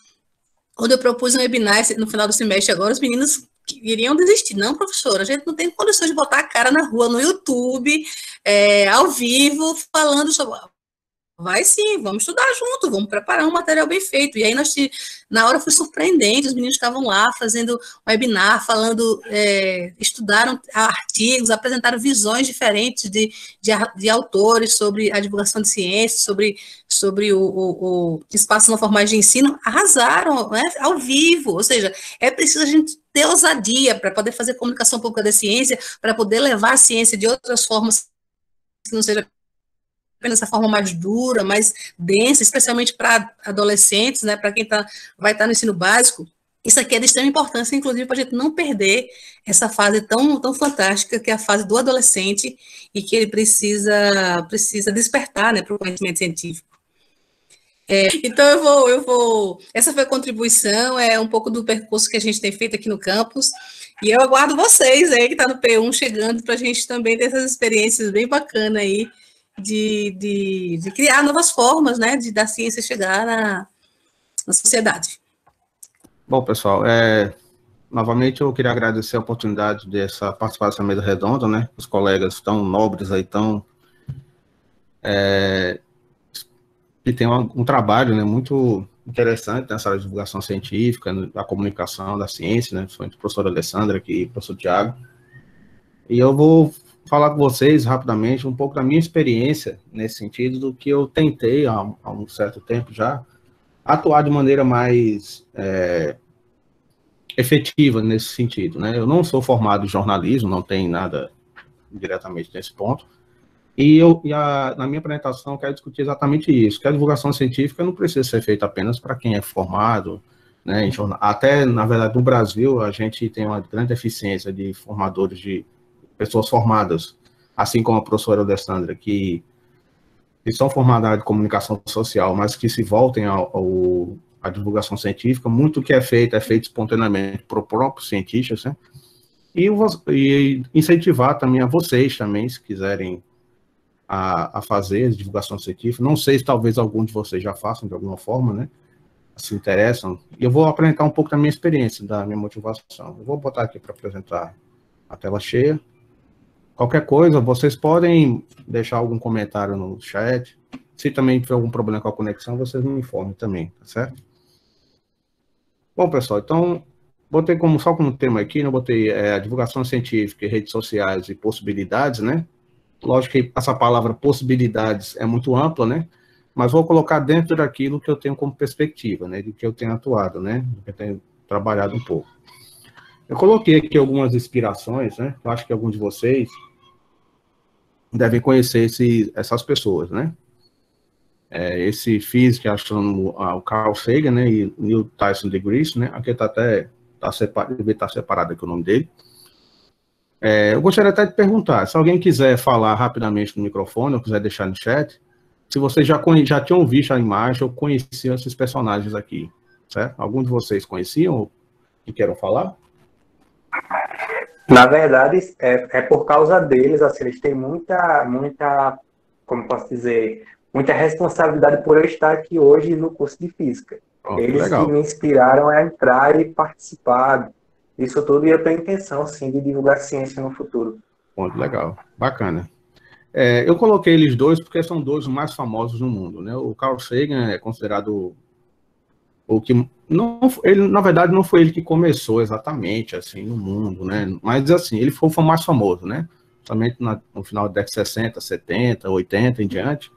quando eu propus um webinar no final do semestre agora, os meninos iriam desistir. Não, professora, a gente não tem condições de botar a cara na rua, no YouTube, ao vivo, falando sobre... Vai sim, vamos estudar junto, vamos preparar um material bem feito. E aí, na hora foi surpreendente, os meninos estavam lá fazendo um webinar, falando, estudaram artigos, apresentaram visões diferentes de autores sobre a divulgação de ciência, sobre o espaço não formal de ensino, arrasaram, né, ao vivo. Ou seja, é preciso a gente ter ousadia para poder fazer comunicação pública da ciência, para poder levar a ciência de outras formas que não seja apenas essa forma mais dura, mais densa, especialmente para adolescentes, né, para quem vai estar no ensino básico. Isso aqui é de extrema importância, inclusive, para a gente não perder essa fase tão fantástica, que é a fase do adolescente, e que ele precisa despertar, né, para o conhecimento científico. Então, essa foi a contribuição, um pouco do percurso que a gente tem feito aqui no campus, e eu aguardo vocês aí, que está no P1, chegando, para a gente também ter essas experiências bem bacanas aí, de criar novas formas, né, da ciência chegar na sociedade. Bom, pessoal, novamente eu queria agradecer a oportunidade dessa participação na mesa redonda, né, os colegas tão nobres aí, que tem um trabalho, né, muito interessante nessa área de divulgação científica, da comunicação, da ciência, né, principalmente a professora Alessandra aqui, o professor Tiago, e eu vou falar com vocês rapidamente um pouco da minha experiência nesse sentido, do que eu tentei há um certo tempo já atuar de maneira mais efetiva nesse sentido, né? Eu não sou formado em jornalismo, não tenho nada diretamente nesse ponto, e na minha apresentação eu quero discutir exatamente isso, que a divulgação científica não precisa ser feita apenas para quem é formado, né, em jornal. Até, na verdade, no Brasil, a gente tem uma grande deficiência de formadores, de pessoas formadas, assim como a professora Alessandra, que são formadas na área de comunicação social, mas que se voltem à divulgação científica. Muito que é feito espontaneamente por próprios cientistas, né? E incentivar também a vocês também, se quiserem a fazer divulgação científica. Não sei se talvez algum de vocês já façam de alguma forma, né? Se interessam. E eu vou apresentar um pouco da minha experiência, da minha motivação. Eu vou botar aqui para apresentar a tela cheia. Qualquer coisa, vocês podem deixar algum comentário no chat. Se também tiver algum problema com a conexão, vocês me informem também, tá certo? Bom, pessoal, então, botei só como tema aqui, né, botei a divulgação científica e redes sociais e possibilidades, né? Lógico que essa palavra possibilidades é muito ampla, né? Mas vou colocar dentro daquilo que eu tenho como perspectiva, né? Do que eu tenho atuado, né? Do que eu tenho trabalhado um pouco. Eu coloquei aqui algumas inspirações, né? Eu acho que alguns de vocês devem conhecer essas pessoas, né? Esse físico, astrônomo, o Carl Sagan, né? E Neil Tyson deGrasse, né? Aqui deve estar separado aqui o nome dele. Eu gostaria até de perguntar, se alguém quiser falar rapidamente no microfone, ou quiser deixar no chat, se vocês já tinham visto a imagem ou conheciam esses personagens aqui, certo? Algum de vocês conheciam ou que queiram falar? Na verdade, é por causa deles, assim, eles têm muita, como posso dizer, muita responsabilidade por eu estar aqui hoje no curso de Física. Eles legal. que me inspiraram a entrar e participar disso tudo, e eu tenho intenção, sim, de divulgar ciência no futuro. Muito legal, bacana. Eu coloquei eles dois porque são dois mais famosos no mundo, né? O Carl Sagan é considerado o que não, ele, na verdade, não foi ele que começou exatamente assim no mundo, né? Mas assim, ele foi o mais famoso, né? Somente no final da década de 60, 70, 80 em diante.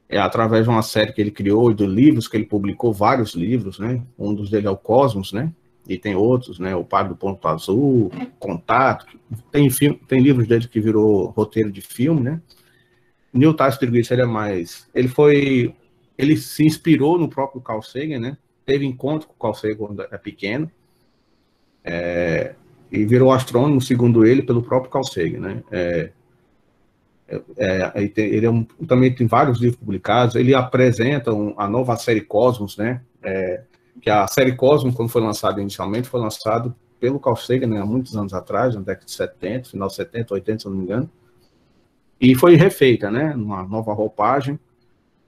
Através de uma série que ele criou e de livros que ele publicou, vários livros, né? Um dos dele é o Cosmos, né? E tem outros, né? O Padre do Ponto Azul, Contato. Tem livros dele que virou roteiro de filme, né? Neil Tyson Driguis, ele se inspirou no próprio Carl Sagan, né? Teve encontro com o Carl Sagan quando era pequeno, e virou astrônomo, segundo ele, pelo próprio Carl Sagan, né? Também tem vários livros publicados. Ele apresenta a nova série Cosmos, né? Que a série Cosmos, quando foi lançada inicialmente, foi lançado pelo Carl Sagan, né? Há muitos anos atrás, na década de 70, final de 70, 80, se eu não me engano. E foi refeita, né? Uma nova roupagem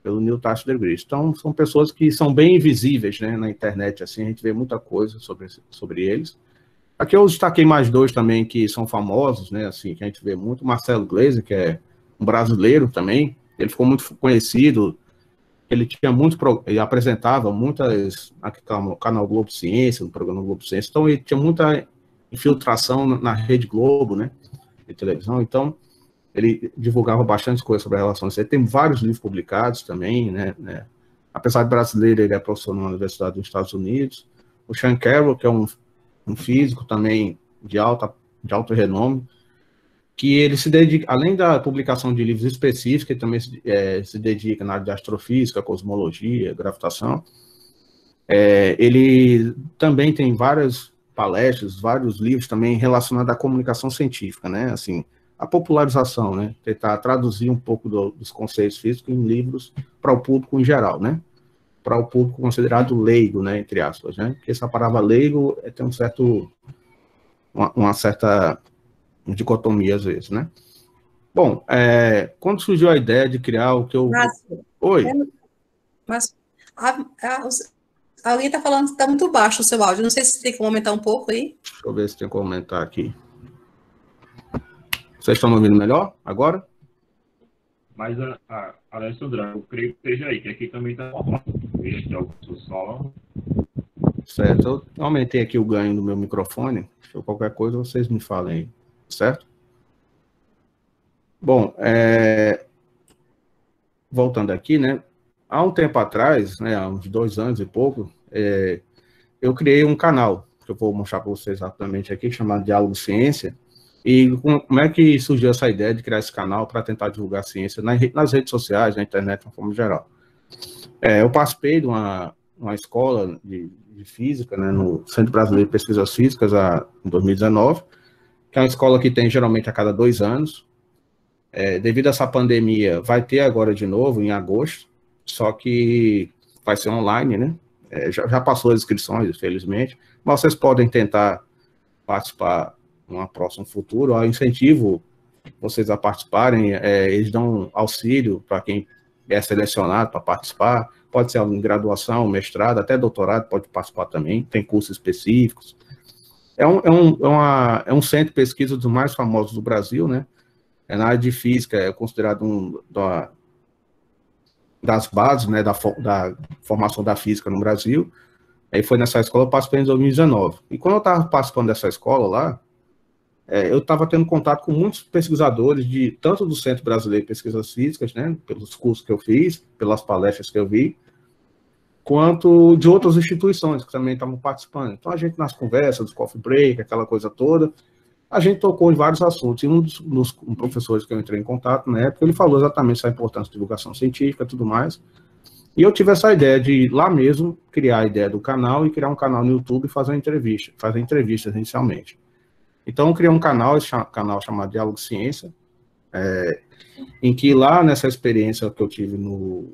pelo Neil Tyson Driguis. Então, são pessoas que são bem invisíveis, né? Na internet, assim, a gente vê muita coisa sobre eles. Aqui eu destaquei mais dois também que são famosos, né? Assim, que a gente vê muito. Marcelo Gleiser, que é um brasileiro também. Ele ficou muito conhecido. Ele apresentava muitas aqui no canal Globo Ciência, no programa Globo Ciência. Então, ele tinha muita infiltração na Rede Globo, né? De televisão. Então, ele divulgava bastante coisa sobre a relação. Ele tem vários livros publicados também, né? Apesar de brasileiro, ele é professor na Universidade dos Estados Unidos. O Sean Carroll, que é um físico também de alto renome, que ele se dedica, além da publicação de livros específicos, ele também se dedica na área de astrofísica, cosmologia, gravitação. Ele também tem várias palestras, vários livros também relacionados à comunicação científica, né? Assim, a popularização, né? Tentar traduzir um pouco dos conceitos físicos em livros para o público em geral, né? Para o público considerado leigo, né? Entre aspas, né? Porque essa palavra leigo tem uma certa dicotomia às vezes, né? Bom, quando surgiu a ideia de criar o que eu... Oi? Mas alguém está falando que está muito baixo o seu áudio. Não sei se tem como aumentar um pouco aí. Deixa eu ver se tem como aumentar aqui. Vocês estão me ouvindo melhor agora? Mas, Alessandra, eu creio que esteja aí, que aqui também está normal. Certo, eu aumentei aqui o ganho do meu microfone. Se qualquer coisa, vocês me falem aí, certo? Bom, voltando aqui, né? Há um tempo atrás, né, há uns 2 anos e pouco, eu criei um canal, que eu vou mostrar para vocês rapidamente aqui, chamado Diálogo Ciência. E como é que surgiu essa ideia de criar esse canal para tentar divulgar ciência nas redes sociais, na internet, de uma forma geral? Eu participei de uma escola de física, né, no Centro Brasileiro de Pesquisas Físicas, em 2019, que é uma escola que tem geralmente a cada 2 anos. Devido a essa pandemia, vai ter agora de novo, em agosto, só que vai ser online, né? Já passou as inscrições, infelizmente, mas vocês podem tentar participar num próximo futuro. Eu incentivo vocês a participarem, eles dão auxílio para quem é selecionado para participar, pode ser em graduação, mestrado, até doutorado pode participar também, tem cursos específicos. É um centro de pesquisa dos mais famosos do Brasil, né? Na área de física, é considerado das bases, né, da formação da física no Brasil. Aí foi nessa escola, eu participei em 2019. E quando eu estava participando dessa escola lá, eu estava tendo contato com muitos pesquisadores, tanto do Centro Brasileiro de Pesquisas Físicas, né, pelos cursos que eu fiz, pelas palestras que eu vi, quanto de outras instituições que também estavam participando. Então, a gente, nas conversas, dos coffee break, aquela coisa toda, a gente tocou em vários assuntos. E um dos professores que eu entrei em contato na época, ele falou exatamente essa importância de divulgação científica e tudo mais. E eu tive essa ideia de, lá mesmo, criar a ideia do canal e criar um canal no YouTube e fazer entrevistas inicialmente. Então, eu criei um canal chamado Diálogo Ciência, em que lá nessa experiência que eu tive no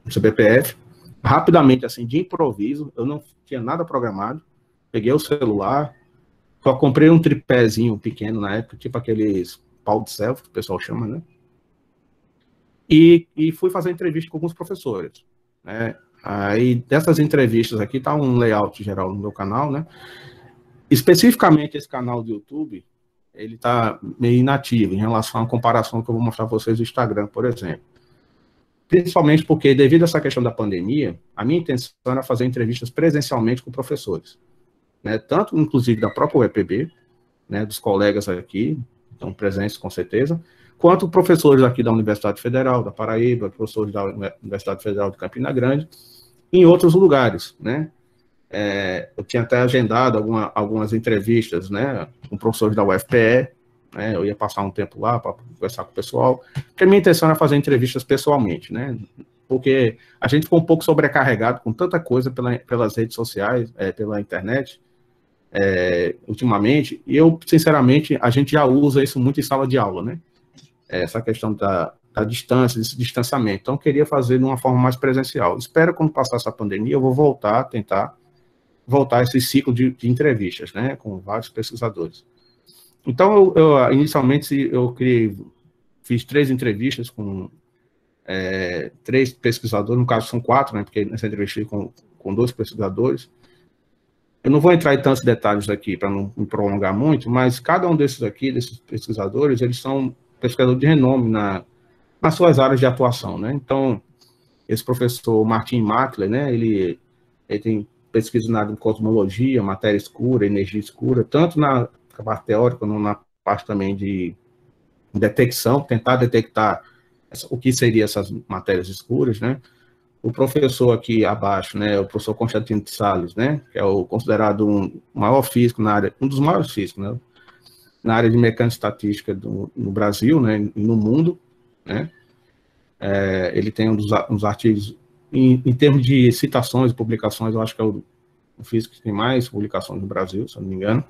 CBPF, rapidamente, assim, de improviso, eu não tinha nada programado, peguei o celular, só comprei um tripézinho pequeno na época, tipo aqueles pau de selfie, que o pessoal chama, né? E fui fazer entrevista com alguns professores, né? Aí, dessas entrevistas aqui, tá um layout geral no meu canal, né? Especificamente esse canal do YouTube, ele tá meio inativo em relação à comparação que eu vou mostrar para vocês do Instagram, por exemplo. Principalmente porque, devido a essa questão da pandemia, a minha intenção era fazer entrevistas presencialmente com professores, né? Tanto, inclusive, da própria UEPB, né? Dos colegas aqui, estão presentes com certeza, quanto professores aqui da Universidade Federal da Paraíba, professores da Universidade Federal de Campina Grande, em outros lugares, né? Eu tinha até agendado algumas entrevistas, né, com professores da UFPE, né, eu ia passar um tempo lá para conversar com o pessoal, porque a minha intenção era fazer entrevistas pessoalmente, né, porque a gente ficou um pouco sobrecarregado com tanta coisa pelas redes sociais, pela internet, ultimamente, e eu, sinceramente, a gente já usa isso muito em sala de aula, né, essa questão da distância, desse distanciamento, então eu queria fazer de uma forma mais presencial. Espero, quando passar essa pandemia, eu vou tentar voltar a esse ciclo de entrevistas, né, com vários pesquisadores. Então, inicialmente, eu fiz 3 entrevistas com 3 pesquisadores, no caso são 4, né, porque nessa entrevista com 2 pesquisadores. Eu não vou entrar em tantos detalhes aqui para não me prolongar muito, mas cada um desses pesquisadores, eles são pesquisadores de renome nas suas áreas de atuação, né. Então, esse professor Martin Mackler, né, ele tem pesquisa na área de cosmologia, matéria escura, energia escura, tanto na parte teórica, como na parte também de detecção, tentar detectar o que seriam essas matérias escuras, né? O professor aqui abaixo, né, o professor Constantino de Sales, né, que é considerado um maior físico um dos maiores físicos, né, na área de mecânica estatística no Brasil, né, e no mundo, né? Ele tem uns artigos, em termos de citações e publicações, eu acho que é o físico que tem mais publicações no Brasil, se eu não me engano.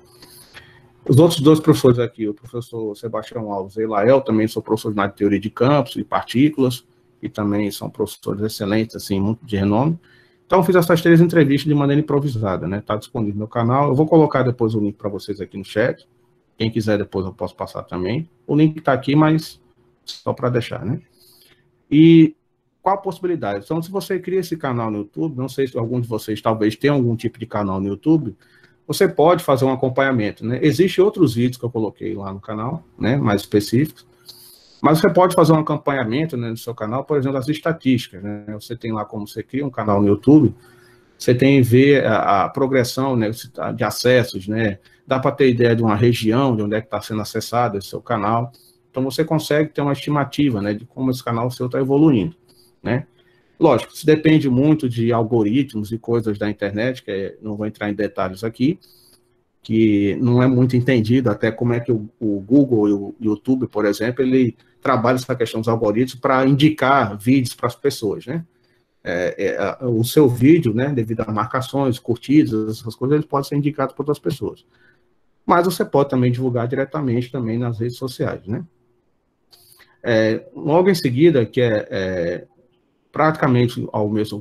Os outros 2 professores aqui, o professor Sebastião Alves e Lael, também são professores na área de teoria de campos e partículas, e também são professores excelentes, assim, muito de renome. Então, eu fiz essas 3 entrevistas de maneira improvisada, né? Está disponível no meu canal. Eu vou colocar depois o link para vocês aqui no chat. Quem quiser, depois eu posso passar também. O link está aqui, mas só para deixar, né? E qual a possibilidade? Então, se você cria esse canal no YouTube, não sei se algum de vocês talvez tenha algum tipo de canal no YouTube, você pode fazer um acompanhamento, né? Existem outros vídeos que eu coloquei lá no canal, né, mais específicos, mas você pode fazer um acompanhamento, né, no seu canal, por exemplo, das estatísticas, né? Você tem lá, como você cria um canal no YouTube, você tem ver a progressão, né, de acessos, né? Dá para ter ideia de uma região, de onde é que está sendo acessado esse seu canal. Então, você consegue ter uma estimativa, né, de como esse canal seu está evoluindo, né? Lógico, isso depende muito de algoritmos e coisas da internet, que não vou entrar em detalhes aqui, que não é muito entendido até como é que o Google e o YouTube, por exemplo, ele trabalha essa questão dos algoritmos para indicar vídeos para as pessoas, né? O seu vídeo, né, devido a marcações, curtidas, essas coisas, ele pode ser indicado para outras pessoas. Mas você pode também divulgar diretamente também nas redes sociais, né? Logo em seguida, que praticamente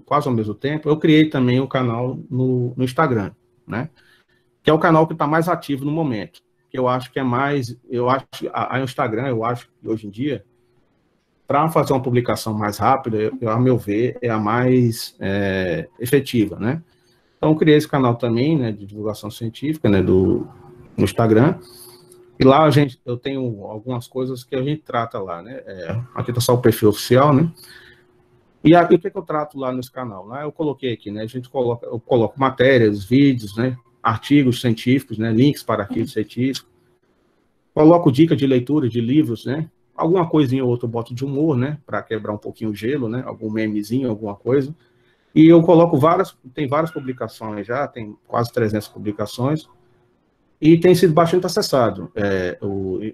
quase ao mesmo tempo, eu criei também um canal no Instagram, né? Que é o canal que está mais ativo no momento. Que eu acho que a Instagram, eu acho que hoje em dia, para fazer uma publicação mais rápida, a meu ver, é a mais efetiva, né? Então, eu criei esse canal também, né, de divulgação científica, né, no Instagram. E lá eu tenho algumas coisas que a gente trata lá, né? Aqui está só o perfil oficial, né? E o que eu trato lá nesse canal? Lá eu coloquei aqui, né? Eu coloco matérias, vídeos, né? Artigos científicos, né? Links para artigos científicos. Coloco dica de leitura de livros, né? Alguma coisinha ou outra eu boto de humor, né? Para quebrar um pouquinho o gelo, né? Algum memezinho, alguma coisa. E eu coloco tem várias publicações já, tem quase 300 publicações. E tem sido bastante acessado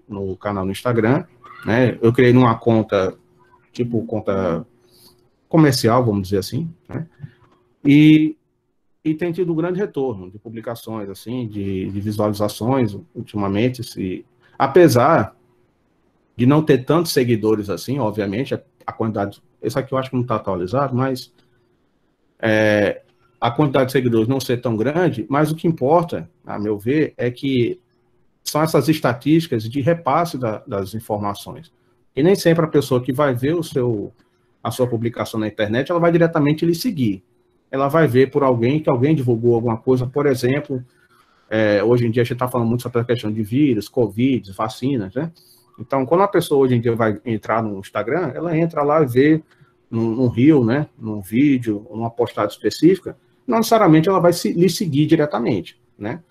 no canal no Instagram, né? Eu criei numa conta, tipo conta comercial, vamos dizer assim, né? E e tem tido um grande retorno de publicações, assim, de visualizações, ultimamente, apesar de não ter tantos seguidores assim, obviamente, a quantidade, esse aqui eu acho que não está atualizado, mas a quantidade de seguidores não ser tão grande, mas o que importa, a meu ver, é que são essas estatísticas de repasse das informações. E nem sempre a pessoa que vai ver a sua publicação na internet, ela vai diretamente lhe seguir. Ela vai ver por alguém, que alguém divulgou alguma coisa, por exemplo, hoje em dia a gente está falando muito sobre a questão de vírus, Covid, vacinas, né? Então, quando a pessoa hoje em dia vai entrar no Instagram, ela entra lá e vê num reel, né, num vídeo, numa postagem específica, não necessariamente ela vai lhe seguir diretamente, né?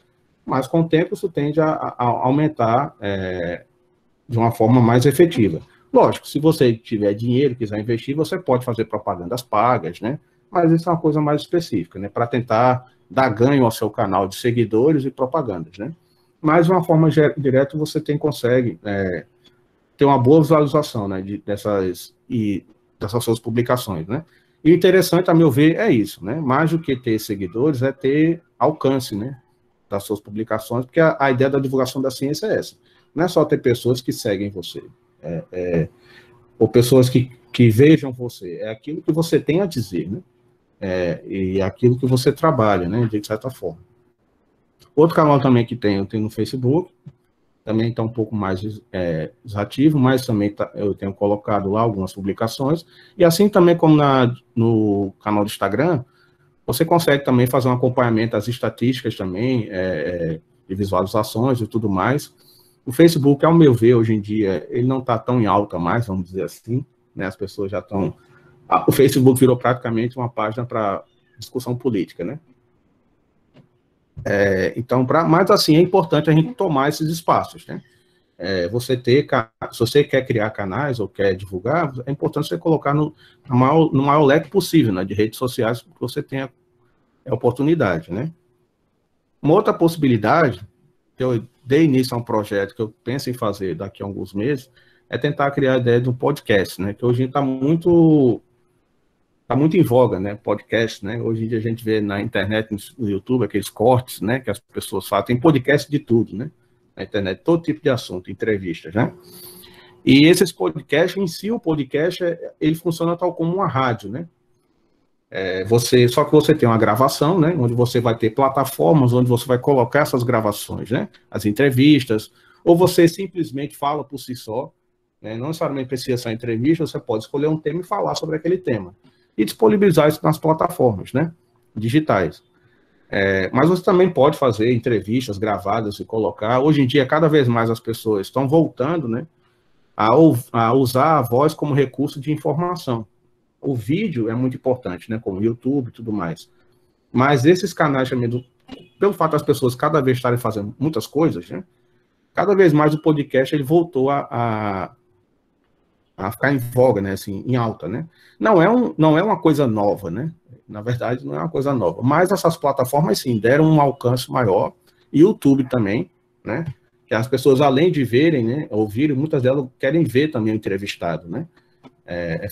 Mas com o tempo isso tende a aumentar de uma forma mais efetiva. Lógico, se você tiver dinheiro, quiser investir, você pode fazer propagandas pagas, né? Mas isso é uma coisa mais específica, né? Para tentar dar ganho ao seu canal de seguidores e propagandas, né? Mas de uma forma direta você consegue ter uma boa visualização, né? Dessas suas publicações, né? E o interessante, a meu ver, é isso, né? Mais do que ter seguidores, é ter alcance, né? Das suas publicações, porque a ideia da divulgação da ciência é essa. Não é só ter pessoas que seguem você, ou pessoas que vejam você, é aquilo que você tem a dizer, né? E aquilo que você trabalha, né? De certa forma. Outro canal também que eu tenho no Facebook, também está um pouco mais desativo, mas também eu tenho colocado lá algumas publicações, e assim também como no canal do Instagram, você consegue também fazer um acompanhamento das estatísticas também, de visualizações e tudo mais. O Facebook, ao meu ver, hoje em dia, ele não está tão em alta mais, vamos dizer assim, né? As pessoas já estão... O Facebook virou praticamente uma página para discussão política, né? Então, mas assim, é importante a gente tomar esses espaços, né? Se você quer criar canais ou quer divulgar, é importante você colocar no maior leque possível, né, de redes sociais, que você tenha oportunidade, né? Uma outra possibilidade, que eu dei início a um projeto que eu penso em fazer daqui a alguns meses, é tentar criar a ideia de um podcast, né? Que hoje está muito em voga, né? Podcast, né? Hoje em dia a gente vê na internet, no YouTube, aqueles cortes, né? Que as pessoas falam. Tem podcast de tudo, né? Na internet, todo tipo de assunto, entrevistas, né? E esses podcasts, em si, o podcast, ele funciona tal como uma rádio, né? Só que você tem uma gravação, né? Onde você vai ter plataformas onde você vai colocar essas gravações, né? As entrevistas, ou você simplesmente fala por si só, né? Não necessariamente precisa ser entrevista, você pode escolher um tema e falar sobre aquele tema. E disponibilizar isso nas plataformas, né? Digitais. Mas você também pode fazer entrevistas gravadas e colocar. Hoje em dia, cada vez mais as pessoas estão voltando, né? A usar a voz como recurso de informação. O vídeo é muito importante, né? Como o YouTube e tudo mais. Mas esses canais também, pelo fato das pessoas cada vez estarem fazendo muitas coisas, né? Cada vez mais o podcast ele voltou a ficar em voga, né? Assim, em alta, né? Não é uma coisa nova, né? Na verdade, não é uma coisa nova. Mas essas plataformas, sim, deram um alcance maior. E o YouTube também, né? Que as pessoas, além de verem, né? Ouvirem, muitas delas querem ver também o entrevistado, né?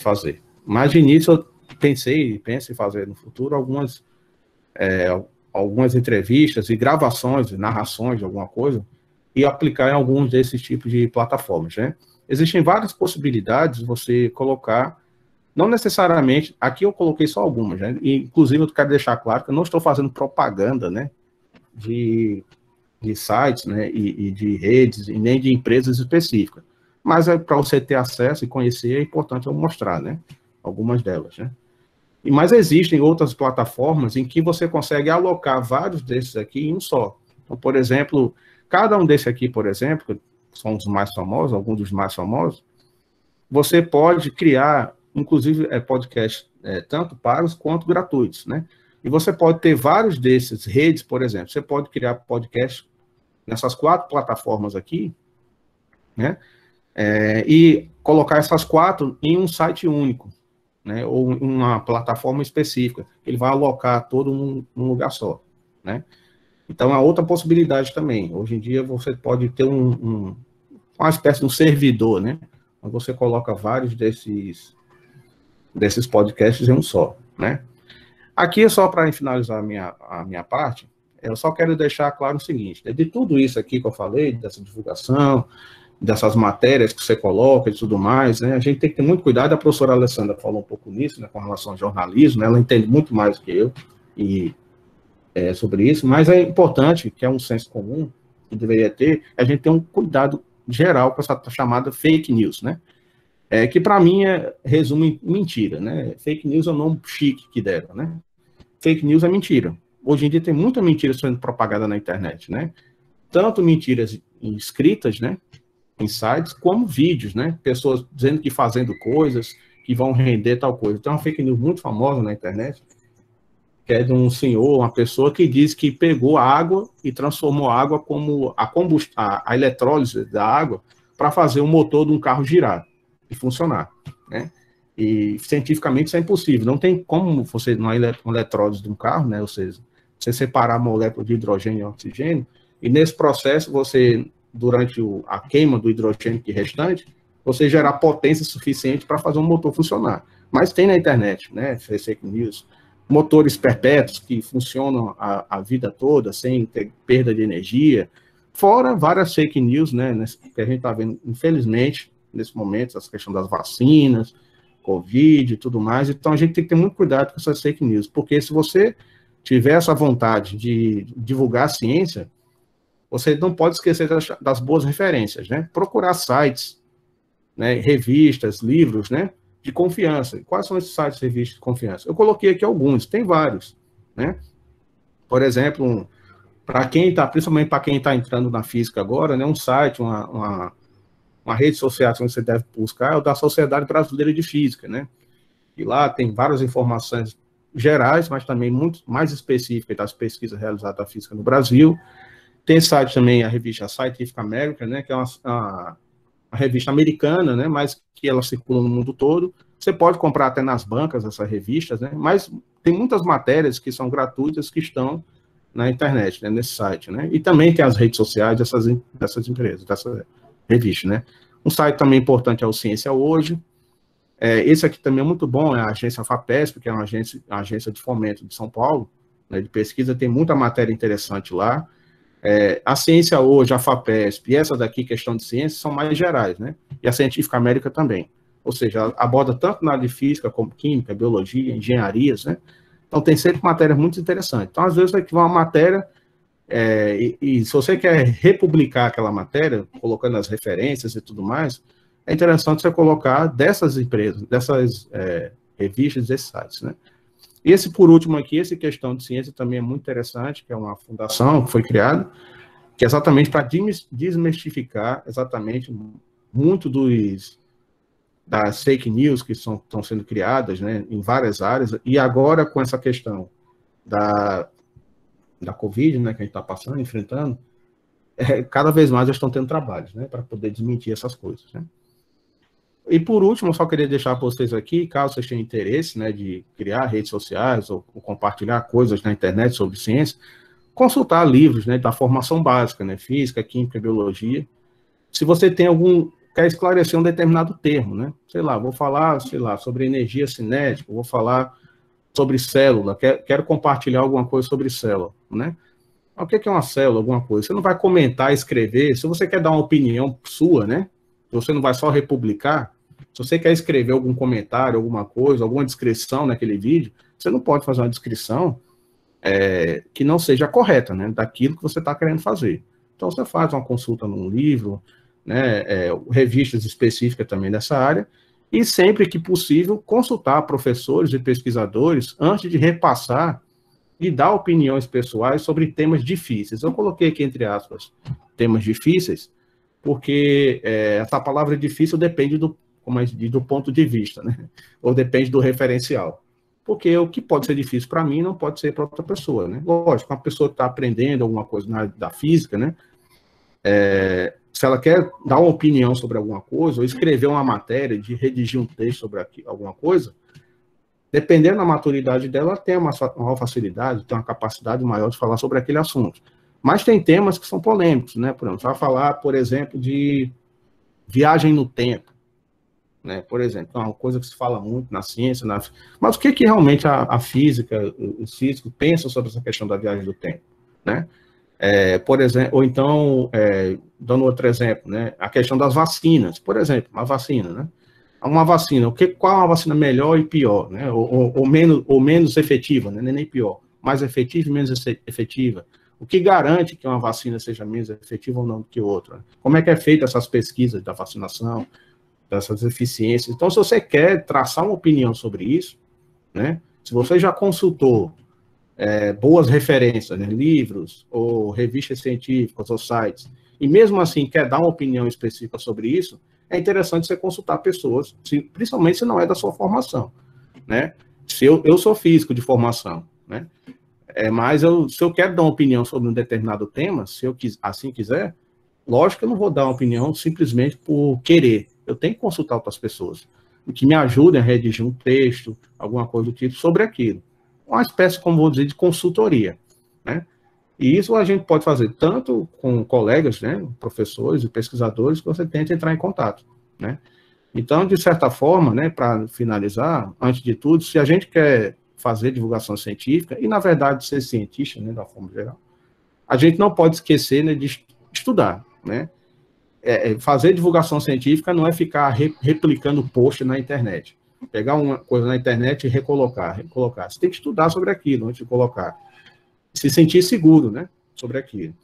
Fazer. Mas de início eu penso em fazer no futuro algumas entrevistas e gravações, narrações de alguma coisa e aplicar em alguns desses tipos de plataformas, né? Existem várias possibilidades de você colocar, não necessariamente, aqui eu coloquei só algumas, né? E, inclusive eu quero deixar claro que eu não estou fazendo propaganda, né? De sites, né? E de redes, e nem de empresas específicas. Mas para você ter acesso e conhecer, é importante eu mostrar, né? Algumas delas, né? Mas existem outras plataformas em que você consegue alocar vários desses aqui em um só. Então, por exemplo, cada um desses aqui, por exemplo, que são os mais famosos, alguns dos mais famosos, você pode criar, inclusive, podcasts tanto pagos quanto gratuitos, né? E você pode ter vários desses redes, por exemplo. Você pode criar podcast nessas 4 plataformas aqui, né? E colocar essas 4 em um site único, né, ou uma plataforma específica, ele vai alocar todo num lugar só, né? Então, é outra possibilidade também. Hoje em dia, você pode ter uma espécie de um servidor, né, onde você coloca vários desses podcasts em um só, né? Aqui, só para finalizar a minha parte, eu só quero deixar claro o seguinte, né? De tudo isso aqui que eu falei, dessa divulgação, dessas matérias que você coloca e tudo mais, né? A gente tem que ter muito cuidado. A professora Alessandra falou um pouco nisso, né, com relação ao jornalismo, né? Ela entende muito mais do que eu sobre isso, mas é importante, que é um senso comum que deveria ter, a gente ter um cuidado geral com essa chamada fake news, né? Que para mim resume mentira, né? Fake news é o nome chique que deram, né? Fake news é mentira. Hoje em dia tem muita mentira sendo propagada na internet, né? Tanto mentiras escritas, né, em sites, como vídeos, né? Pessoas dizendo que fazendo coisas que vão render tal coisa. Tem uma fake news muito famosa na internet, que é de um senhor, uma pessoa que diz que pegou água e transformou a água como a eletrólise da água para fazer o motor de um carro girar e funcionar, né? E cientificamente isso é impossível. Não tem como você, numa eletrólise de um carro, né? Ou seja, você separar a molécula de hidrogênio e oxigênio, e nesse processo você, durante a queima do hidrogênio restante, você gerar potência suficiente para fazer um motor funcionar. Mas tem na internet, né? Fake news, motores perpétuos que funcionam a vida toda, sem ter perda de energia, fora várias fake news, né? Que a gente está vendo, infelizmente, nesse momento, essa questão das vacinas, Covid e tudo mais. Então, a gente tem que ter muito cuidado com essas fake news, porque se você tiver essa vontade de divulgar a ciência, você não pode esquecer das boas referências, né? Procurar sites, né, revistas, livros, né, de confiança. Quais são esses sites, revistas de confiança? Eu coloquei aqui alguns, tem vários, né? Por exemplo, para quem está, principalmente para quem está entrando na física agora, né, um site, uma rede social que você deve buscar é o da Sociedade Brasileira de Física, né? E lá tem várias informações gerais, mas também muito mais específicas das pesquisas realizadas da física no Brasil. Tem site também, a revista Scientific American, né, que é uma revista americana, né, mas que ela circula no mundo todo. Você pode comprar até nas bancas essas revistas, né, mas tem muitas matérias que são gratuitas que estão na internet, né, nesse site, né, e também tem as redes sociais dessas empresas, dessa revista, né. Um site também importante é o Ciência Hoje. Esse aqui também é muito bom, é a agência FAPESP, que é uma agência de fomento de São Paulo, né, de pesquisa, tem muita matéria interessante lá. A Ciência Hoje, a FAPESP e essa daqui, Questão de Ciência, são mais gerais, né? E a Científica América também. Ou seja, aborda tanto na área de física, como química, biologia, engenharias, né? Então, tem sempre matérias muito interessantes. Então, às vezes, você tiver uma matéria, e se você quer republicar aquela matéria, colocando as referências e tudo mais, é interessante você colocar dessas empresas, dessas revistas, desses sites, né? E esse, por último aqui, esse Questão de Ciência também é muito interessante, que é uma fundação que foi criada, que é exatamente para desmistificar exatamente muito das fake news que estão sendo criadas, né, em várias áreas, e agora com essa questão da Covid, né, que a gente está passando, enfrentando, cada vez mais eles estão tendo trabalhos, né, para poder desmentir essas coisas, né. E por último, eu só queria deixar para vocês aqui, caso vocês tenham interesse, né, de criar redes sociais ou compartilhar coisas na internet sobre ciência, consultar livros, né, da formação básica, né, física, química, biologia. Se você tem quer esclarecer um determinado termo, né, sei lá, vou falar, sobre energia cinética, vou falar sobre célula, quero compartilhar alguma coisa sobre célula, né. O que é uma célula, alguma coisa? Você não vai comentar, escrever, se você quer dar uma opinião sua, né, você não vai só republicar. Se você quer escrever algum comentário, alguma coisa, alguma descrição naquele vídeo, você não pode fazer uma descrição que não seja correta, né, daquilo que você está querendo fazer. Então, você faz uma consulta num livro, né, revistas específicas também dessa área, e sempre que possível, consultar professores e pesquisadores antes de repassar e dar opiniões pessoais sobre temas difíceis. Eu coloquei aqui, entre aspas, temas difíceis, porque essa palavra difícil depende do ponto de vista, né? Ou depende do referencial. Porque o que pode ser difícil para mim não pode ser para outra pessoa, né? Lógico, uma pessoa que está aprendendo alguma coisa na área da física, né? Se ela quer dar uma opinião sobre alguma coisa, ou escrever uma matéria, de redigir um texto sobre alguma coisa, dependendo da maturidade dela, ela tem uma maior facilidade, tem uma capacidade maior de falar sobre aquele assunto. Mas tem temas que são polêmicos, né? Por exemplo, você vai falar, por exemplo, de viagem no tempo, né? Por exemplo, é uma coisa que se fala muito na ciência, mas o que realmente a física, os físicos pensam sobre essa questão da viagem do tempo, né? Por exemplo, ou então, dando outro exemplo, né? A questão das vacinas, por exemplo, uma vacina, né? Uma vacina, qual é uma vacina melhor e pior, né? Ou menos efetiva, né? Nem pior, mais efetiva e menos efetiva. O que garante que uma vacina seja menos efetiva ou não do que outra? Como é que é feita essas pesquisas da vacinação, dessas eficiências? Então, se você quer traçar uma opinião sobre isso, né? Se você já consultou boas referências, né? Livros, ou revistas científicas, ou sites, e mesmo assim quer dar uma opinião específica sobre isso, é interessante você consultar pessoas, principalmente se não é da sua formação, né? Se eu sou físico de formação, né? Mas se eu quero dar uma opinião sobre um determinado tema, se eu assim quiser, lógico que eu não vou dar uma opinião simplesmente por querer. Eu tenho que consultar outras pessoas que me ajudem a redigir um texto, alguma coisa do tipo sobre aquilo. Uma espécie, como vou dizer, de consultoria, né? E isso a gente pode fazer tanto com colegas, né, professores e pesquisadores, que você tenta entrar em contato, né? Então, de certa forma, né, para finalizar, antes de tudo, se a gente quer fazer divulgação científica, e na verdade ser cientista, né, da forma geral, a gente não pode esquecer, né, de estudar, né? Fazer divulgação científica não é ficar replicando post na internet. Pegar uma coisa na internet e recolocar. Você tem que estudar sobre aquilo antes de colocar. Se sentir seguro, né, sobre aquilo.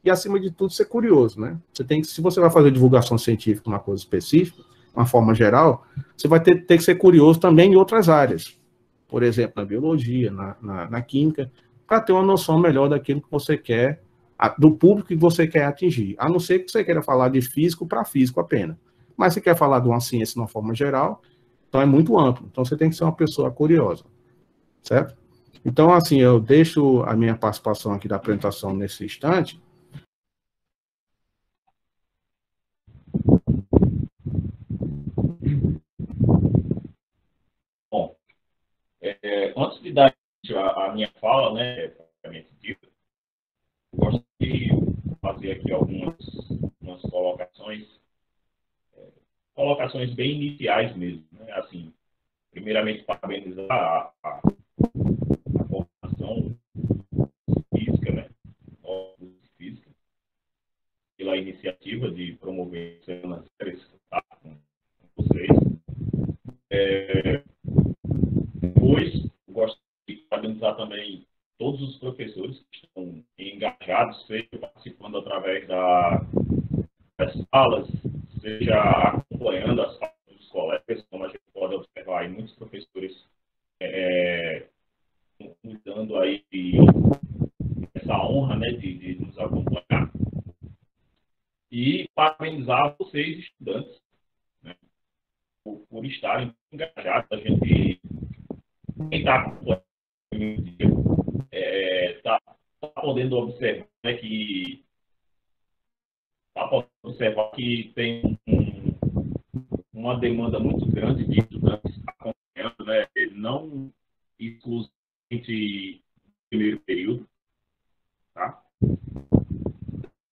E, acima de tudo, ser curioso, né? Se você vai fazer divulgação científica, uma coisa específica, uma forma geral, você vai ter que ser curioso também em outras áreas. Por exemplo, na biologia, na química, para ter uma noção melhor daquilo que você quer, do público que você quer atingir. A não ser que você queira falar de físico para físico apenas. Mas se quer falar de uma ciência de uma forma geral, então é muito amplo. Então você tem que ser uma pessoa curiosa, certo? Então, assim, eu deixo a minha participação aqui da apresentação nesse instante. Bom, antes de dar a minha fala, né, propriamente dita, gosto de fazer aqui algumas colocações bem iniciais mesmo, né? Assim, primeiramente, parabenizar a formação física, né, física, pela iniciativa de promover semanas com vocês. Depois, gosto de parabenizar também todos os professores que estão engajados, seja participando através das salas, seja acompanhando as falas dos colegas, como a gente pode observar aí, muitos professores nos dando aí essa honra, né, de nos acompanhar. E parabenizar vocês, estudantes, né, por estarem engajados. A gente, quem está acompanhando está podendo observar, né, que tem uma demanda muito grande de estudantes acompanhando, né, não exclusivamente no primeiro período, tá?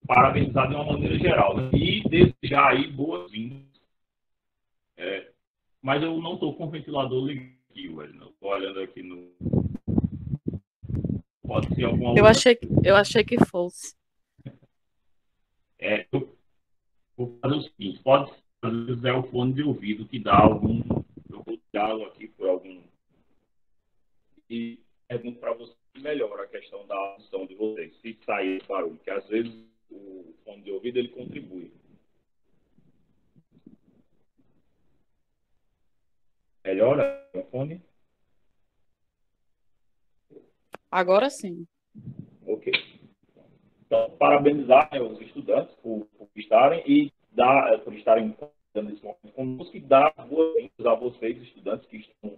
Parabenizar de uma maneira geral, né? E desejar aí boas-vindas. Mas eu não estou com o ventilador ligado aqui, velho. Eu estou olhando aqui no... Pode ser alguma outra... Eu achei que fosse. Eu vou fazer o seguinte, pode ser, às vezes é o fone de ouvido que dá algum... Eu vou tirá-lo aqui por algum... E pergunto para vocês melhor a questão da audição de vocês, se sair esse barulho, que às vezes o fone de ouvido ele contribui. Melhora o fone? Agora sim. Ok. Então, parabenizar, né, os estudantes por estarem e por estarem dando esse momento conosco e dar boas-vindas a vocês, estudantes que estão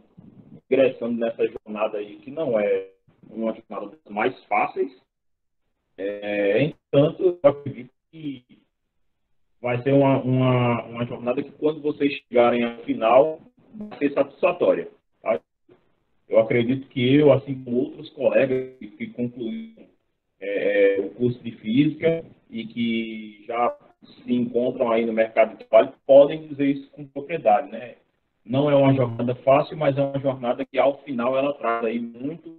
ingressando nessa jornada aí, que não é uma jornada das mais fáceis. Entanto, eu acredito que vai ser uma jornada que, quando vocês chegarem ao final, vai ser satisfatória. Tá? Eu acredito que eu, assim como outros colegas que concluíram o curso de Física e que já se encontram aí no mercado de trabalho, podem dizer isso com propriedade, né? Não é uma jornada fácil, mas é uma jornada que, ao final, ela traz aí muito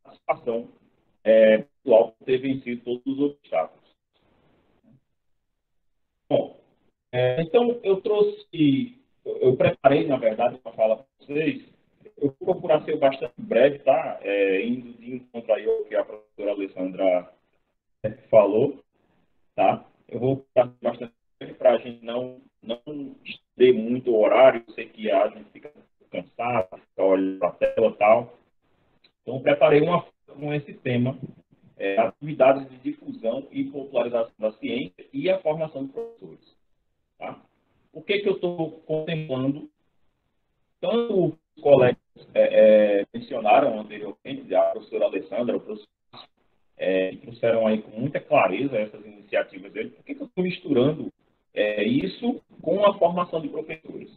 satisfação pessoal por ter vencido todos os obstáculos. Bom, então eu preparei, na verdade, para falar para vocês. Eu vou procurar ser bastante breve, tá? Indo de encontro aí ao que a professora Alessandra falou, tá? Eu vou procurar ser bastante breve para a gente não estender muito o horário. Eu sei que a gente fica cansado, fica olhando para a tela e tal. Então, eu preparei uma com esse tema, atividades de difusão e popularização da ciência e a formação de professores. Tá? O que eu estou contemplando? Tanto os colegas mencionaram anteriormente, a professora Alessandra, o professor que trouxeram aí com muita clareza essas iniciativas dele. Por que eu estou misturando isso com a formação de professores?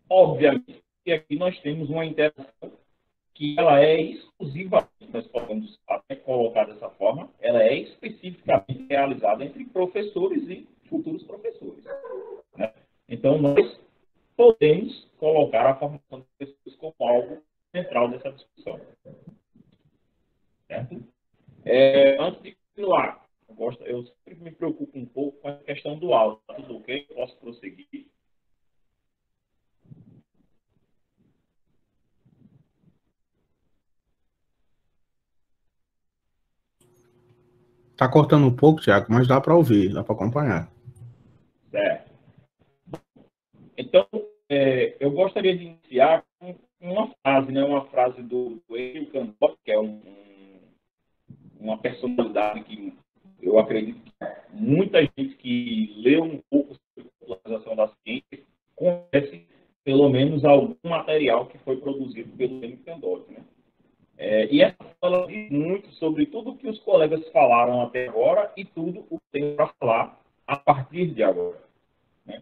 Obviamente que aqui nós temos uma interação que ela é exclusivamente, nós podemos até colocar dessa forma, ela é especificamente realizada entre professores e futuros professores. Né? Então, nós podemos colocar a formação de professores como algo central dessa discussão. Certo? Antes de continuar, eu sempre me preocupo um pouco com a questão do áudio. Tá tudo ok? Posso prosseguir? Está cortando um pouco, Tiago, mas dá para ouvir, dá para acompanhar. Certo. Então, eu gostaria de iniciar com uma frase, né? Uma frase do Hélio Candor, que é uma personalidade que eu acredito que muita gente que leu um pouco sobre a popularização da ciência conhece pelo menos algum material que foi produzido pelo Hélio Candor, né? E essa fala diz muito sobre tudo o que os colegas falaram até agora e tudo o que tem para falar a partir de agora. Né?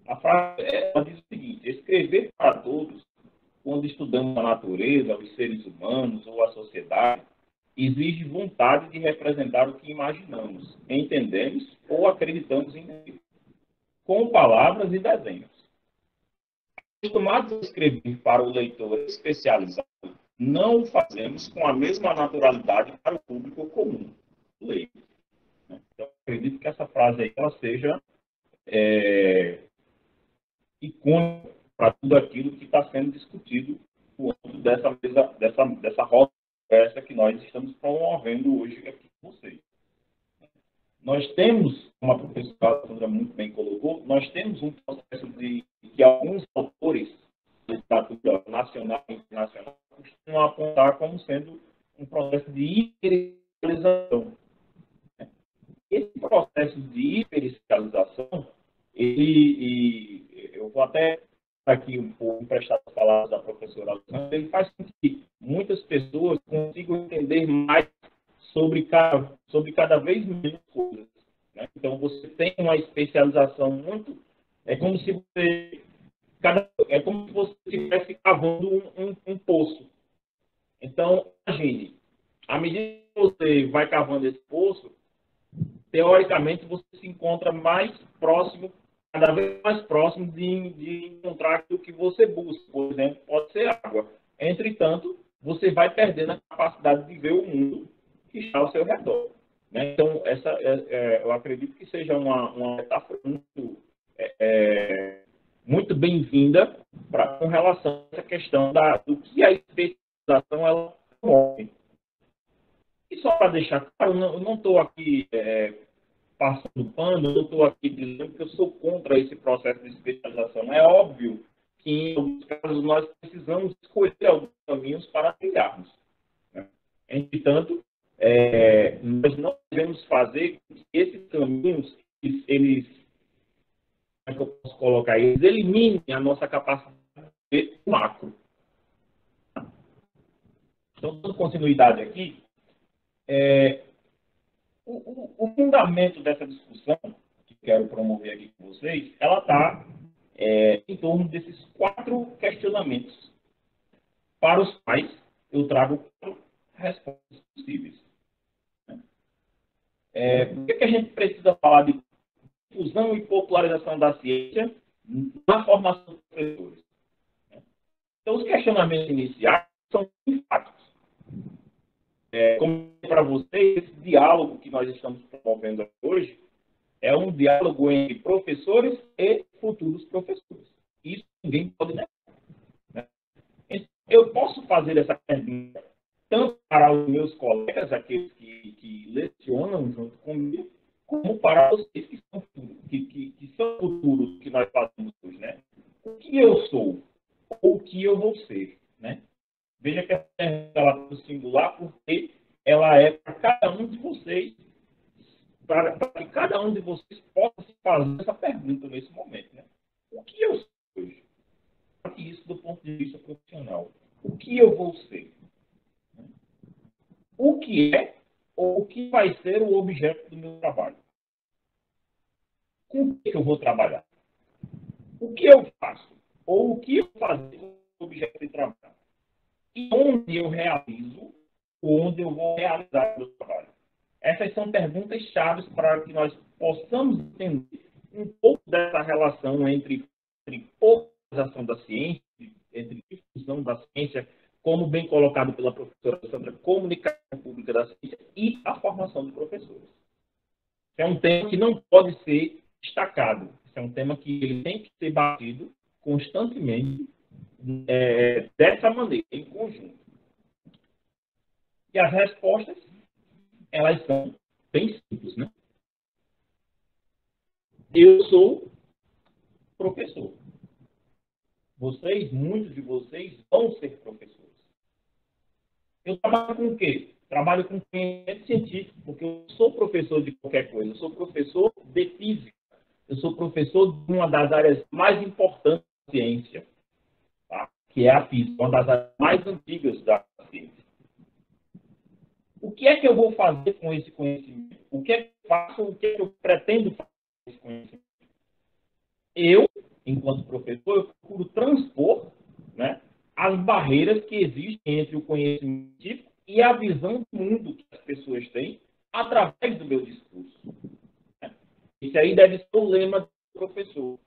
A frase ela diz o seguinte: escrever para todos, quando estudamos a natureza, os seres humanos ou a sociedade, exige vontade de representar o que imaginamos, entendemos ou acreditamos em si, com palavras e desenhos. Acostumados a escrever para o leitor especializado, não o fazemos com a mesma naturalidade para o público comum, o leitor. Então, acredito que essa frase aí ela seja icônica para tudo aquilo que está sendo discutido no âmbito dessa roda que nós estamos promovendo hoje aqui com vocês. Nós temos, como a professora Sandra muito bem colocou, nós temos um processo de que alguns autores da literatura nacional e internacional costumam apontar como sendo um processo de hiperespecialização. Esse processo de hiperespecialização, eu vou até aqui um pouco emprestar as palavras da professora Alessandra, ele faz com que muitas pessoas consigam entender mais sobre cada vez menos coisas. Né? Então, você tem uma especialização muito... É como se você estivesse cavando um poço. Então, imagine, à medida que você vai cavando esse poço, teoricamente, você se encontra mais próximo, cada vez mais próximo de encontrar aquilo que você busca. Por exemplo, pode ser água. Entretanto, você vai perdendo a capacidade de ver o mundo que está ao seu redor. Né? Então, eu acredito que seja uma metáfora muito bem-vinda com relação a essa questão do que a especialização ela promove. E só para deixar claro, eu não estou aqui passando pano, eu não estou aqui dizendo que eu sou contra esse processo de especialização. É óbvio que, em alguns casos, nós precisamos escolher alguns caminhos para trilharmos. Né? Entretanto, nós não devemos fazer que esses caminhos, eles, como é que eu posso colocar, eles eliminem a nossa capacidade de ver o macro. Então, dando continuidade aqui, o fundamento dessa discussão que quero promover aqui com vocês, ela está em torno desses 4 questionamentos, para os quais eu trago 4 respostas possíveis. Por que a gente precisa falar de difusão e popularização da ciência na formação dos professores? Então, os questionamentos iniciais são enfáticos. Como para vocês, esse diálogo que nós estamos promovendo hoje é um diálogo entre professores e futuros professores. Isso ninguém pode negar, né? Eu posso fazer essa pergunta tanto para os meus colegas, aqueles que lecionam junto comigo, como para vocês que são futuros que nós fazemos hoje, né? O que eu sou? Ou o que eu vou ser, né? Veja que essa pergunta ela é singular porque ela é para cada um de vocês, para que cada um de vocês possa se fazer essa pergunta nesse momento, né? O que eu sou hoje? Isso do ponto de vista profissional. O que eu vou ser? O que é ou o que vai ser o objeto do meu trabalho? Com o que eu vou trabalhar? O que eu faço? Ou o que eu fazer com o objeto de trabalho? E onde eu realizo, onde eu vou realizar o meu trabalho? Essas são perguntas chaves para que nós possamos entender um pouco dessa relação entre popularização da ciência, entre difusão da ciência, como bem colocado pela professora Sandra, comunicação pública da ciência e a formação de professores. É um tema que não pode ser destacado. É um tema que ele tem que ser batido constantemente dessa maneira, em conjunto. E as respostas, elas são bem simples, né? Eu sou professor. Muitos de vocês vão ser professores. Eu trabalho com o quê? Trabalho com conhecimento científico, porque eu sou professor de qualquer coisa. Eu sou professor de física. Eu sou professor de uma das áreas mais importantes da ciência, tá? Que é a física, uma das áreas mais antigas da ciência. O que é que eu vou fazer com esse conhecimento? O que é que eu faço? O que é que eu pretendo fazer com esse conhecimento? Eu, enquanto professor, eu procuro transpor, né, as barreiras que existem entre o conhecimento científico e a visão do mundo que as pessoas têm através do meu discurso. Né? Esse aí deve ser o lema do professor.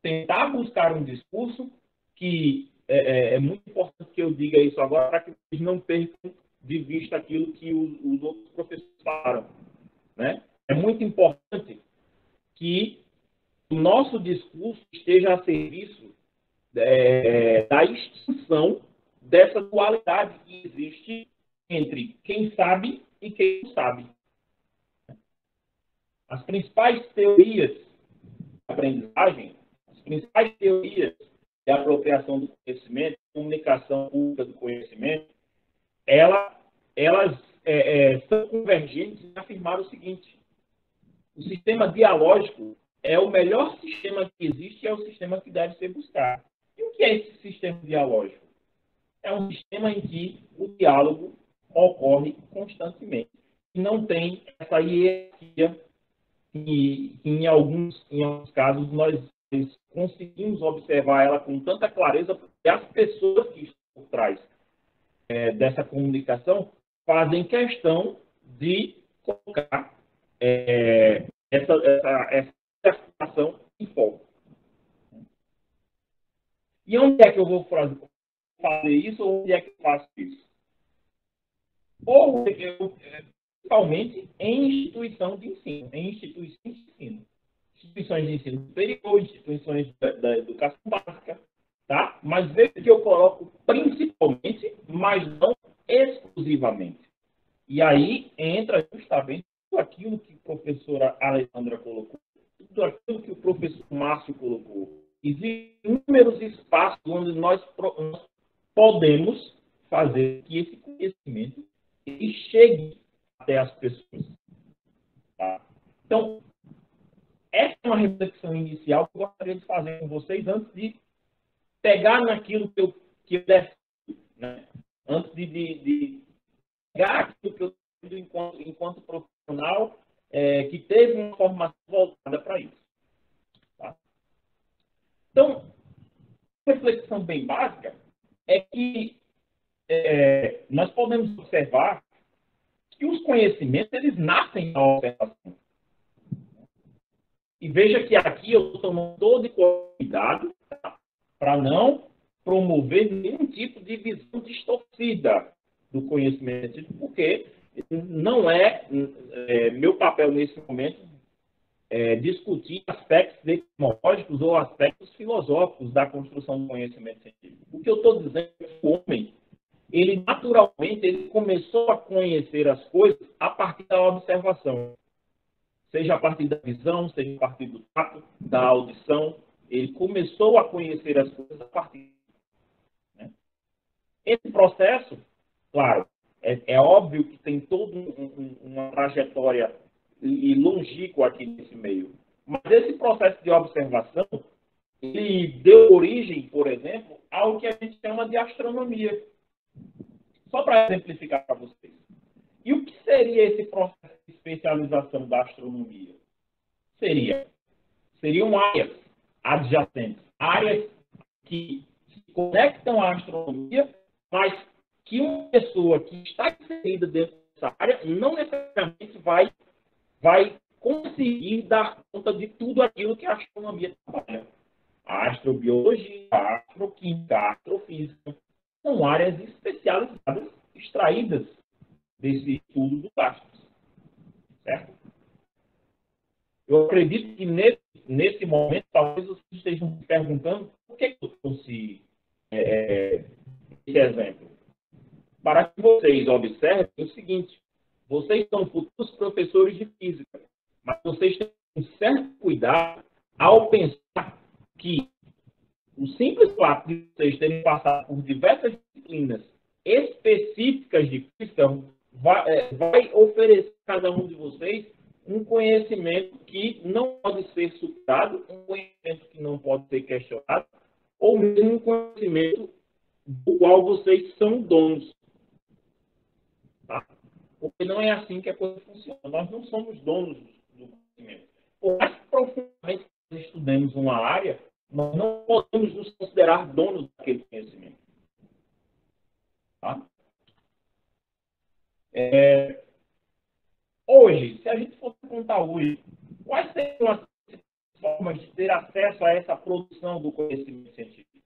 Tentar buscar um discurso que é muito importante que eu diga isso agora para que vocês não percam de vista aquilo que os outros professores falaram. Né? É muito importante que o nosso discurso esteja a serviço da extinção dessa dualidade que existe entre quem sabe e quem não sabe. As principais teorias de aprendizagem, as principais teorias de apropriação do conhecimento, comunicação pública do conhecimento, elas são convergentes em afirmar o seguinte: o sistema dialógico é o melhor sistema que existe e é o sistema que deve ser buscado. E o que é esse sistema dialógico? É um sistema em que o diálogo ocorre constantemente. E não tem essa hierarquia que em alguns casos nós conseguimos observar ela com tanta clareza, porque as pessoas que estão por trás dessa comunicação fazem questão de colocar essa ação em foco. E onde é que eu vou fazer isso, ou onde é que eu faço isso? Ou principalmente em instituição de ensino, instituições de ensino superior, instituições da educação básica, tá? Mas veja que eu coloco principalmente, mas não exclusivamente. E aí entra justamente tudo aquilo que a professora Alessandra colocou, tudo aquilo que o professor Márcio colocou. Existem inúmeros espaços onde nós podemos fazer que esse conhecimento chegue até as pessoas. Tá? Então, essa é uma reflexão inicial que eu gostaria de fazer com vocês antes de pegar naquilo que eu defendo, né? Antes de pegar aquilo que eu defendo enquanto profissional que teve uma formação voltada para isso. Tá? Então, uma reflexão bem básica é que nós podemos observar que os conhecimentos eles nascem da observação. E veja que aqui eu estou tomando todo cuidado, tá? Para não promover nenhum tipo de visão distorcida do conhecimento científico, porque não é meu papel nesse momento discutir aspectos etimológicos ou aspectos filosóficos da construção do conhecimento científico. O que eu estou dizendo é que o homem, ele naturalmente ele começou a conhecer as coisas a partir da observação. Seja a partir da visão, seja a partir do tato, da audição. Ele começou a conhecer as coisas a partir. Né? Esse processo, claro, é óbvio que tem toda uma trajetória e longínqua aqui nesse meio. Mas esse processo de observação, ele deu origem, por exemplo, ao que a gente chama de astronomia. Só para exemplificar para vocês. E o que seria esse processo de especialização da astronomia? Seriam áreas adjacentes, áreas que se conectam à astronomia, mas que uma pessoa que está inserida dentro dessa área não necessariamente vai conseguir dar conta de tudo aquilo que a astronomia trabalha. A astrobiologia, a astroquímica, a astrofísica são áreas especializadas, extraídas desse estudo dos astros. Certo? Eu acredito que nesse momento, talvez vocês estejam se perguntando por que eu trouxe esse exemplo. Para que vocês observem o seguinte: vocês são futuros professores de física, mas vocês têm um certo cuidado ao pensar que o simples fato de vocês terem passado por diversas disciplinas específicas de física vai oferecer a cada um de vocês um conhecimento que não pode ser superado, um conhecimento que não pode ser questionado, ou mesmo um conhecimento do qual vocês são donos. Tá? Porque não é assim que a coisa funciona. Nós não somos donos do conhecimento. Por mais que profundamente nós estudemos uma área, nós não podemos nos considerar donos daquele conhecimento. Tá? Hoje, se a gente for perguntar hoje, quais seriam as formas de ter acesso a essa produção do conhecimento científico?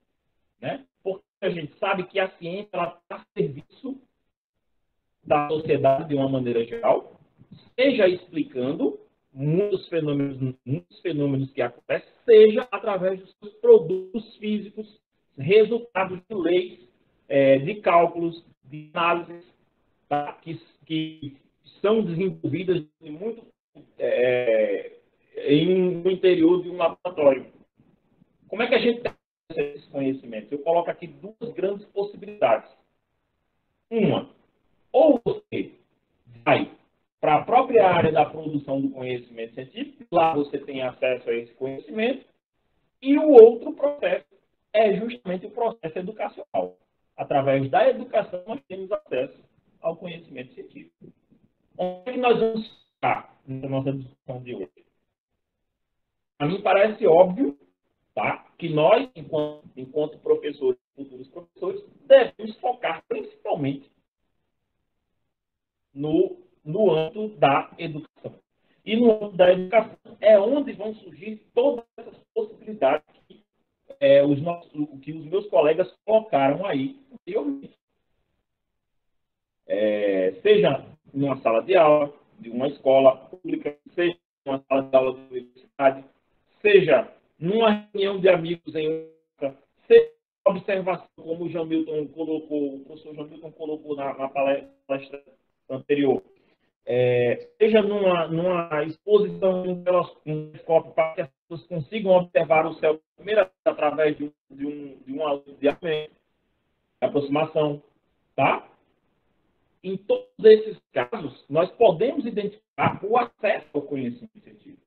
Né? Porque a gente sabe que a ciência está a serviço da sociedade de uma maneira geral, seja explicando muitos fenômenos que acontecem, seja através dos seus produtos físicos, resultados de leis, de cálculos, de análises, tá? que são desenvolvidas muito no interior de um laboratório. Como é que a gente tem esse conhecimento? Eu coloco aqui duas grandes possibilidades. Uma, ou você vai para a própria área da produção do conhecimento científico, lá você tem acesso a esse conhecimento, e o outro processo é justamente o processo educacional. Através da educação, nós temos acesso ao conhecimento científico. Onde é que nós vamos ficar nessa nossa discussão de hoje? A mim parece óbvio, tá, que nós, enquanto professores, futuros professores, devemos focar principalmente no âmbito da educação. E no âmbito da educação é onde vão surgir todas essas possibilidades que os meus colegas colocaram aí anteriormente. Seja numa sala de aula, de uma escola pública, seja numa sala de aula de universidade, seja numa reunião de amigos em outra, seja observação, como o Jamilton colocou, o professor Jamilton colocou na palestra anterior, seja numa exposição de um telescópio para que as pessoas consigam observar o céu primeiro através de aproximação, tá? Em todos esses casos, nós podemos identificar o acesso ao conhecimento científico.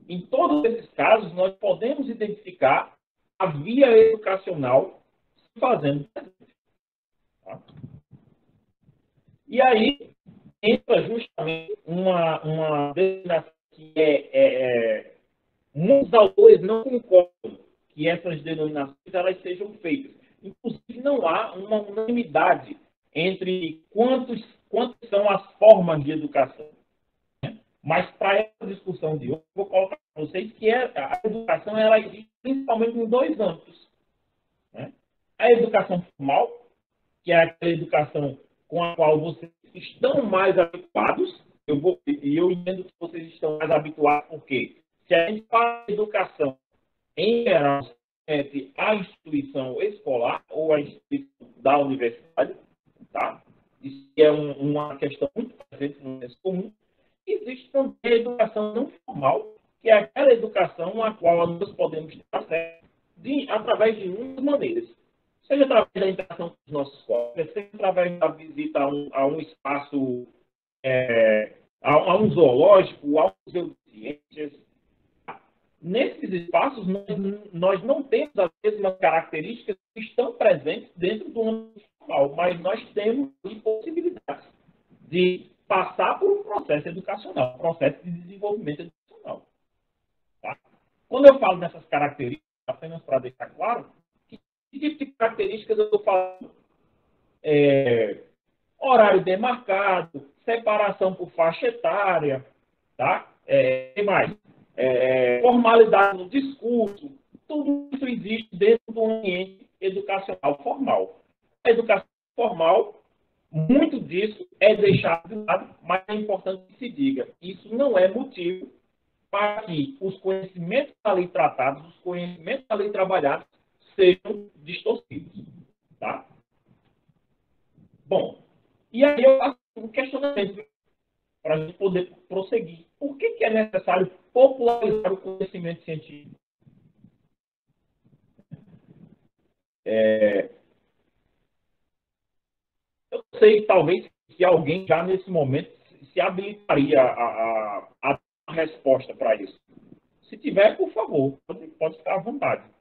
Em todos esses casos, nós podemos identificar a via educacional se fazendo presente. Tá? E aí entra justamente uma denominação que muitos autores não concordam que essas denominações elas sejam feitas. Inclusive, não há uma unanimidade entre quantas são as formas de educação. Né? Mas, para essa discussão de hoje, eu vou colocar para vocês que a educação ela existe principalmente em dois âmbitos. Né? A educação formal, que é aquela educação com a qual vocês estão mais habituados. Eu entendo que vocês estão mais habituados, porque se a gente fala de educação em geral, entre a instituição escolar ou a instituição da universidade, tá? Isso é uma questão muito presente no senso comum. Existe também a educação não formal, que é aquela educação a qual nós podemos ter acesso através de muitas maneiras. Seja através da interação com os nossos colegas, seja através da visita a um espaço, a um zoológico, a um museu de ciências. Nesses espaços, nós não temos as mesmas características que estão presentes dentro do ambiente formal, mas nós temos possibilidades de passar por um processo educacional, um processo de desenvolvimento educacional. Tá? Quando eu falo dessas características, apenas para deixar claro, que tipo de características eu estou falando? Horário demarcado, separação por faixa etária, tá? E mais? Formalidade no discurso, tudo isso existe dentro do ambiente educacional formal. A educação formal, muito disso é deixado de lado, mas é importante que se diga, isso não é motivo para que os conhecimentos ali tratados, os conhecimentos ali trabalhados, sejam distorcidos. Tá? Bom, e aí eu faço um questionamento para a gente poder prosseguir. Por que é necessário popularizar o conhecimento científico? Eu sei, talvez, que alguém já nesse momento se habilitaria a dar uma resposta para isso. Se tiver, por favor, pode ficar à vontade.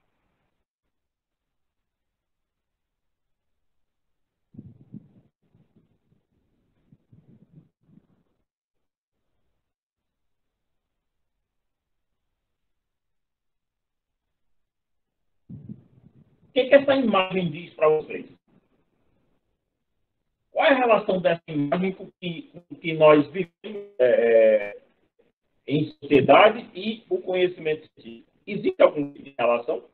O que essa imagem diz para vocês? Qual é a relação dessa imagem com o que nós vivemos em sociedade e o conhecimento científico? Existe algum tipo de relação?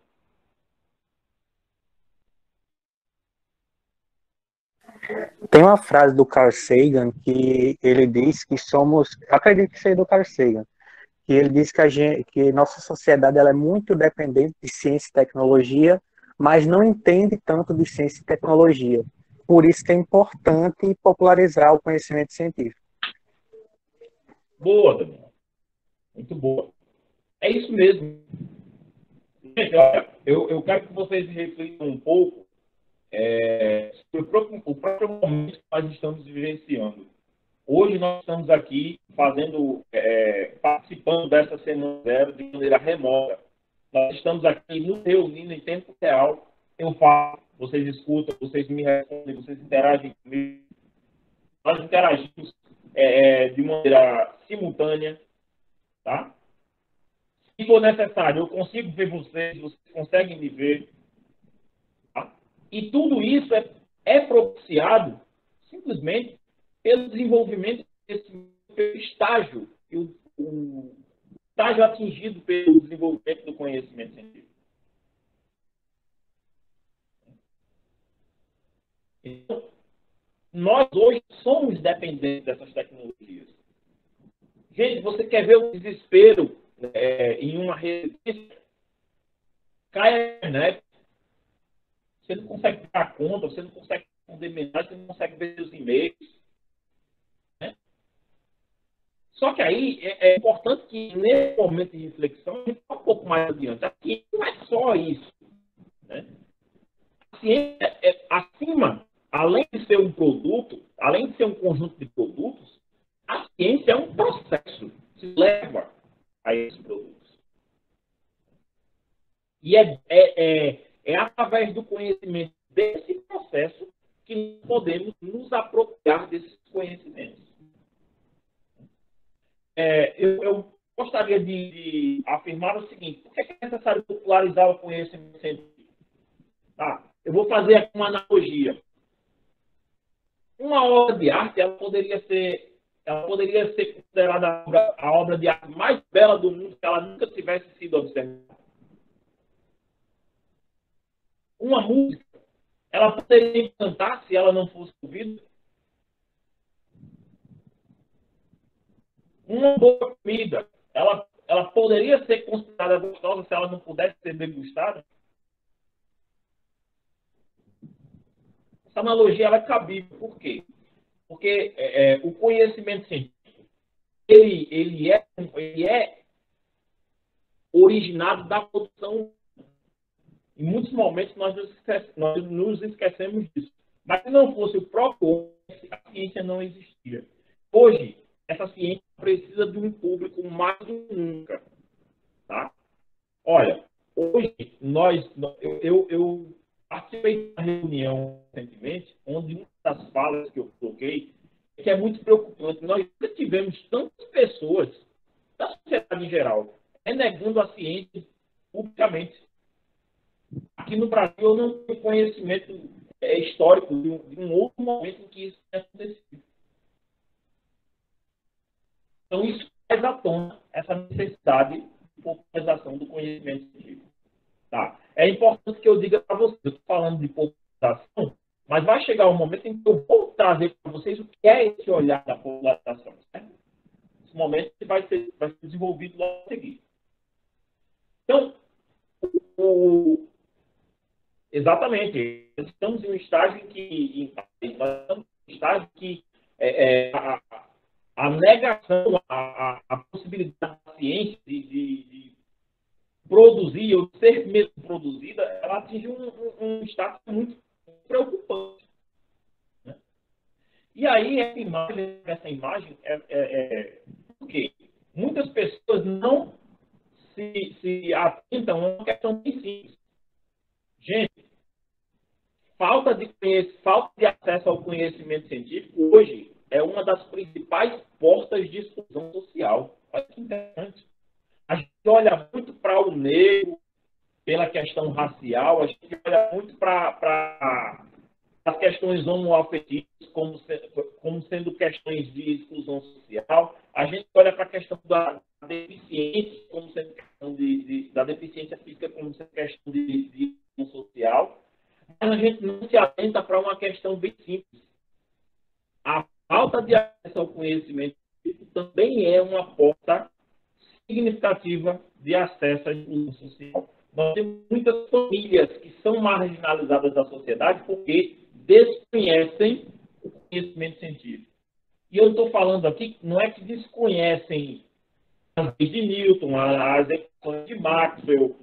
Tem uma frase do Carl Sagan que ele diz que somos, acredito que seja do Carl Sagan, que ele diz que nossa sociedade ela é muito dependente de ciência e tecnologia, mas não entende tanto de ciência e tecnologia. Por isso que é importante popularizar o conhecimento científico. Boa, Daniel. Muito boa. É isso mesmo. Gente, olha, eu quero que vocês reflitam um pouco sobre o próprio momento que nós estamos vivenciando. Hoje nós estamos aqui participando dessa Semana Zero de maneira remota. Nós estamos aqui nos reunindo em tempo real. Eu falo, vocês escutam, vocês me respondem, vocês interagem comigo. Nós interagimos de maneira simultânea, tá? Se for necessário, eu consigo ver vocês, vocês conseguem me ver. Tá? E tudo isso é propiciado simplesmente pelo desenvolvimento desse estágio, o estágio atingido pelo desenvolvimento do conhecimento científico. Então, nós hoje somos dependentes dessas tecnologias. Gente, você quer ver o desespero em uma residência? Cai a internet. Você não consegue dar conta, você não consegue responder mensagem, você não consegue ver os e-mails. Né? Só que aí é importante que nesse momento de reflexão, a gente vá um pouco mais adiante. Aqui não é só isso. Né? A ciência acima, além de ser um produto, além de ser um conjunto de produtos, a ciência é um processo que leva a esses produtos. E é através do conhecimento desse processo que nós podemos nos apropriar desses conhecimentos. Eu gostaria de afirmar o seguinte: por que é necessário popularizar o conhecimento científico? Tá? Eu vou fazer aqui uma analogia. Uma obra de arte ela poderia ser considerada a obra de arte mais bela do mundo se ela nunca tivesse sido observada. Uma música ela poderia encantar se ela não fosse ouvida? Uma boa comida, ela poderia ser considerada gostosa se ela não pudesse ser degustada? Essa analogia ela é cabível. Por quê? Porque o conhecimento científico ele é originado da produção. Em muitos momentos nós nos esquecemos disso. Mas se não fosse o próprio homem, a ciência não existia. Hoje, essa ciência precisa de um público mais do que nunca. Tá? Olha, hoje eu participei de uma reunião recentemente, onde uma das falas que eu coloquei é que é muito preocupante. Nós nunca tivemos tantas pessoas da sociedade em geral renegando a ciência publicamente. Aqui no Brasil eu não tenho conhecimento histórico de um outro momento em que isso tenha acontecido. Então isso traz à tona essa necessidade de popularização do conhecimento científico. Tá? É importante que eu diga para vocês, eu estou falando de popularização, mas vai chegar um momento em que eu vou trazer para vocês o que é esse olhar da popularização. Certo? Esse momento vai ser desenvolvido logo a seguir. Então, exatamente, estamos em um estágio em que a negação, a possibilidade da ciência de produzir ou ser mesmo produzida, ela atinge um status muito preocupante. Né? E aí, essa imagem porque muitas pessoas não se atentam a uma questão bem simples. Gente, falta de acesso ao conhecimento científico hoje é uma das principais portas de exclusão social. Olha que interessante. A gente olha muito para o negro pela questão racial, a gente olha muito para as questões homoafetivas como sendo questões de exclusão social. A gente olha para a questão da deficiência como sendo questão da deficiência física como sendo questão de exclusão social. Mas a gente não se atenta para uma questão bem simples. A falta de acesso ao conhecimento também é uma porta significativa de acesso à inclusão social. Nós temos muitas famílias que são marginalizadas da sociedade porque desconhecem o conhecimento científico. E eu estou falando aqui, não é que desconhecem as leis de Newton, as equações de Maxwell,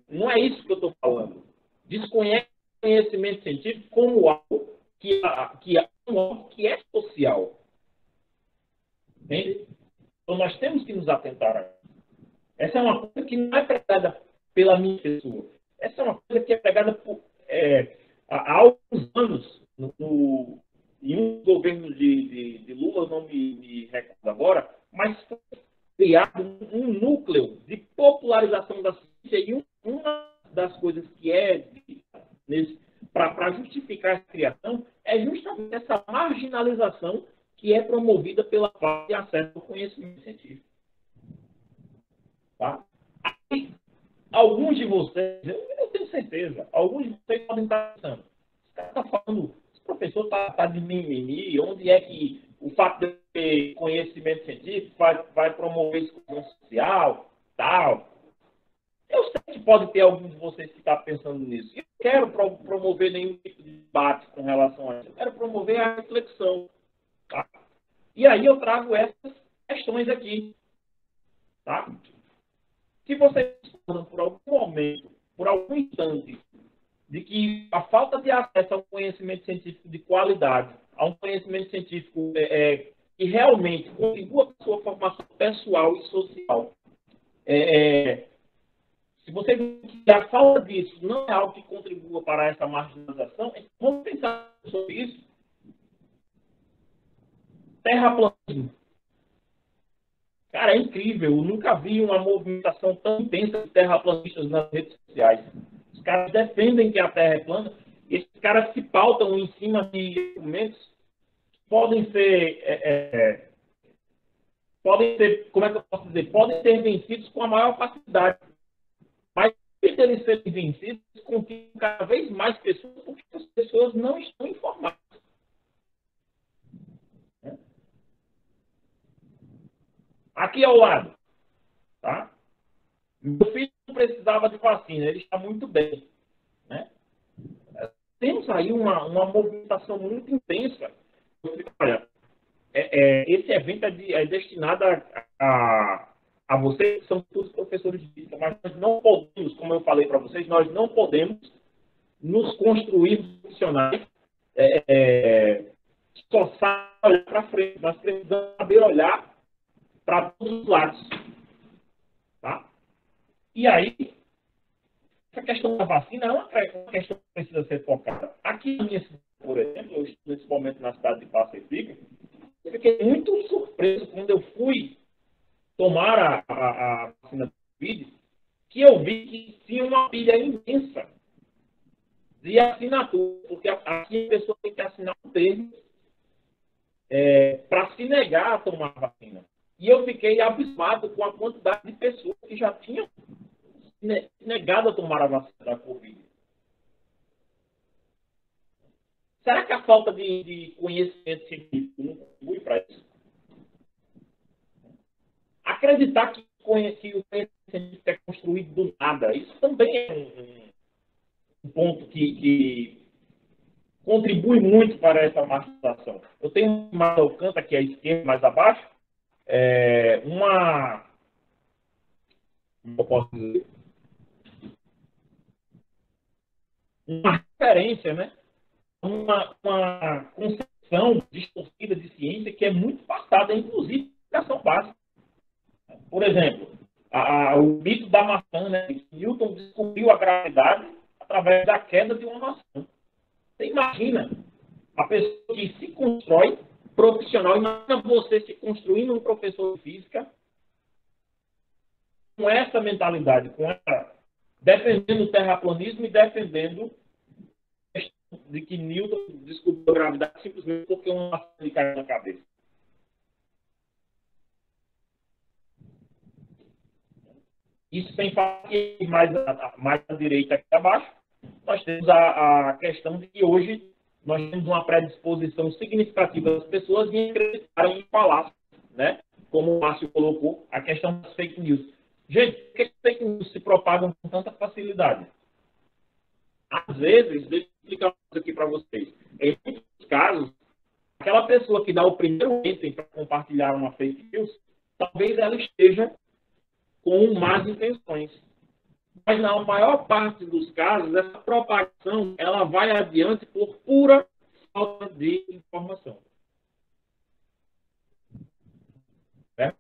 não é isso que eu estou falando. Desconhecem o conhecimento científico como algo que é social. Entende? Então, nós temos que nos atentar a isso. Essa é uma coisa que não é pregada pela minha pessoa. Essa é uma coisa que é pregada há alguns anos, em um governo de Lula, não me recordo agora, mas foi criado um núcleo de popularização da ciência e uma das coisas que para justificar essa criação é justamente essa marginalização que é promovida pela falta de acesso ao conhecimento científico. Tá? Aí, alguns de vocês, eu tenho certeza, alguns de vocês podem estar pensando, esse cara está falando, esse professor está de mimimi, onde é que o fato de ter conhecimento científico vai promover exclusão social, tal. Eu sei que pode ter algum de vocês que está pensando nisso. Eu não quero promover nenhum tipo de debate com relação a isso. Eu quero promover a reflexão. Tá? E aí eu trago essas questões aqui. Tá? Se vocês discordam por algum momento, por algum instante, de que a falta de acesso ao conhecimento científico de qualidade, a um conhecimento científico que realmente contribua para a sua formação pessoal e social, se você vê que a falta disso não é algo que contribua para essa marginalização, vamos pensar sobre isso. Terraplanismo. Cara, é incrível. Eu nunca vi uma movimentação tão intensa de terraplanistas nas redes sociais. Os caras defendem que a Terra é plana e esses caras se pautam em cima de argumentos que podem ser, como é que eu posso dizer? Podem ser vencidos com a maior facilidade. Mas eles serem vencidos, contam cada vez mais pessoas, porque as pessoas não estão informadas. Aqui ao lado, tá? Meu filho não precisava de vacina, ele está muito bem, né? Temos aí uma movimentação muito intensa. Olha, esse evento é destinado a vocês, que são todos professores de física, mas nós não podemos, como eu falei para vocês, nós não podemos nos construir profissionais só olhar para frente. Nós precisamos saber olhar para todos os lados. Tá? E aí, essa questão da vacina é uma questão que precisa ser focada. Aqui, por exemplo, eu estou nesse momento na cidade de Pacifica, eu fiquei muito surpreso quando eu fui tomar a vacina do Covid, que eu vi que tinha uma pilha imensa de assinatura, porque aqui a pessoa tem que assinar um termo para se negar a tomar a vacina. E eu fiquei abismado com a quantidade de pessoas que já tinham negado a tomar a vacina da Covid. Será que a falta de conhecimento científico não contribui para isso? Acreditar que o conhecimento científico é construído do nada, isso também é um ponto que contribui muito para essa marginalização. Eu tenho mais ao canto aqui à esquerda, mais abaixo, eu posso dizer, uma referência, né? Uma concepção distorcida de ciência que é muito passada, inclusive na educação básica. Por exemplo, o mito da maçã, né? Newton descobriu a gravidade através da queda de uma maçã. Você imagina a pessoa que se constrói profissional, imagina você se construindo um professor de física com essa mentalidade, defendendo o terraplanismo e defendendo de que Newton descobriu a gravidade simplesmente porque uma maçã lhe caiu na cabeça. Isso sem falar que mais à direita aqui abaixo, nós temos a questão de que hoje nós temos uma predisposição significativa das pessoas em acreditarem em falácias, né? Como o Márcio colocou, a questão das fake news. Gente, por que fake news se propagam com tanta facilidade? Às vezes, deixa eu explicar uma coisa aqui para vocês. Em muitos casos, aquela pessoa que dá o primeiro item para compartilhar uma fake news, talvez ela esteja com más intenções. Mas na maior parte dos casos, essa propagação ela vai adiante por pura falta de informação. Certo?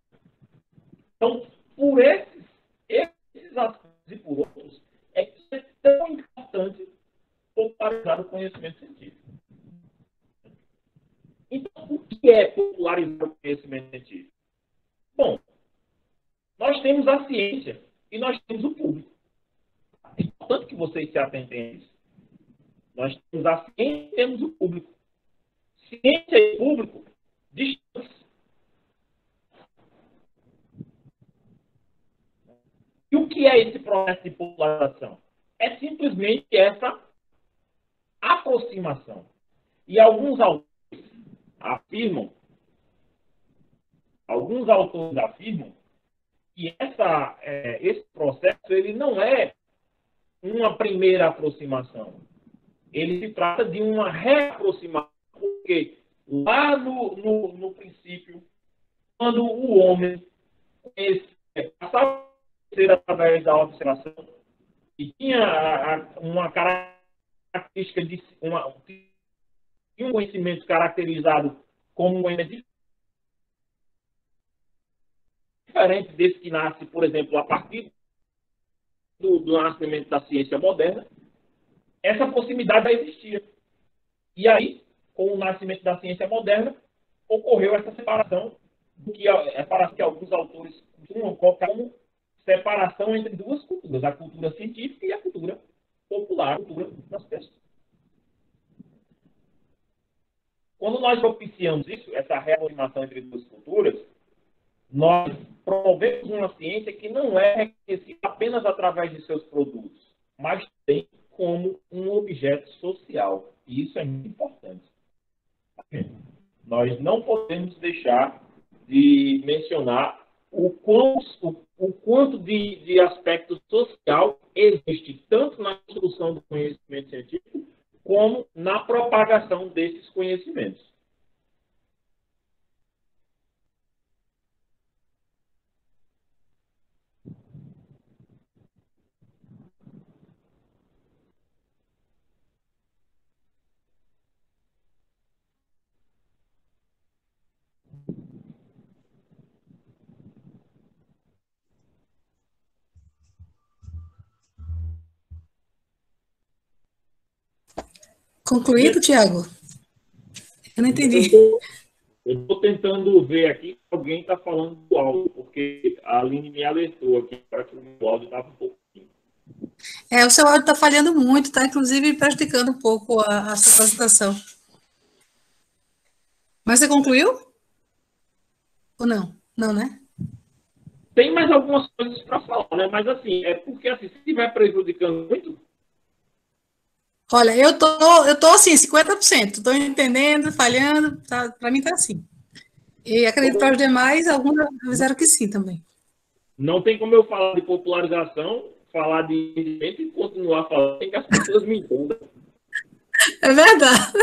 Então, por esses aspectos e por outros, é que é tão importante popularizar o conhecimento científico. Então, o que é popularizar o conhecimento científico? Bom, nós temos a ciência e nós temos o público. É importante que vocês se atentem a isso. Nós temos a ciência e temos o público. Ciência e público distantes. E o que é esse processo de popularização? É simplesmente essa aproximação. E alguns autores afirmam que esse processo ele não é uma primeira aproximação. Ele se trata de uma reaproximação. Porque lá no princípio, quando o homem passava a ser através da observação e tinha uma característica de um conhecimento caracterizado como um conhecimento diferente desse que nasce, por exemplo, a partir do nascimento da ciência moderna, essa proximidade já existia. E aí, com o nascimento da ciência moderna, ocorreu essa separação, que alguns autores costumam colocar como separação entre duas culturas, a cultura científica e a cultura popular, a cultura das pessoas. Quando nós propiciamos isso, essa reaproximação entre duas culturas, nós promovemos uma ciência que não é reconhecida apenas através de seus produtos, mas também como um objeto social. E isso é muito importante. Nós não podemos deixar de mencionar o quanto de aspecto social existe tanto na construção do conhecimento científico como na propagação desses conhecimentos. Concluído, Tiago? Eu não entendi. Eu estou tentando ver aqui se alguém está falando do áudio, porque a Aline me alertou aqui para que o áudio estava um pouquinho. O seu áudio está falhando muito, está inclusive prejudicando um pouco a sua apresentação. Mas você concluiu? Ou não? Não, né? Tem mais algumas coisas para falar, né? Mas assim, é porque assim, se estiver prejudicando muito. Olha, eu tô assim, 50%. Estou entendendo, falhando, tá, para mim está assim. E acredito para os demais, alguns avisaram que sim também. Não tem como eu falar de popularização, falar de rendimento e continuar falando sem que as pessoas me entendam. É verdade.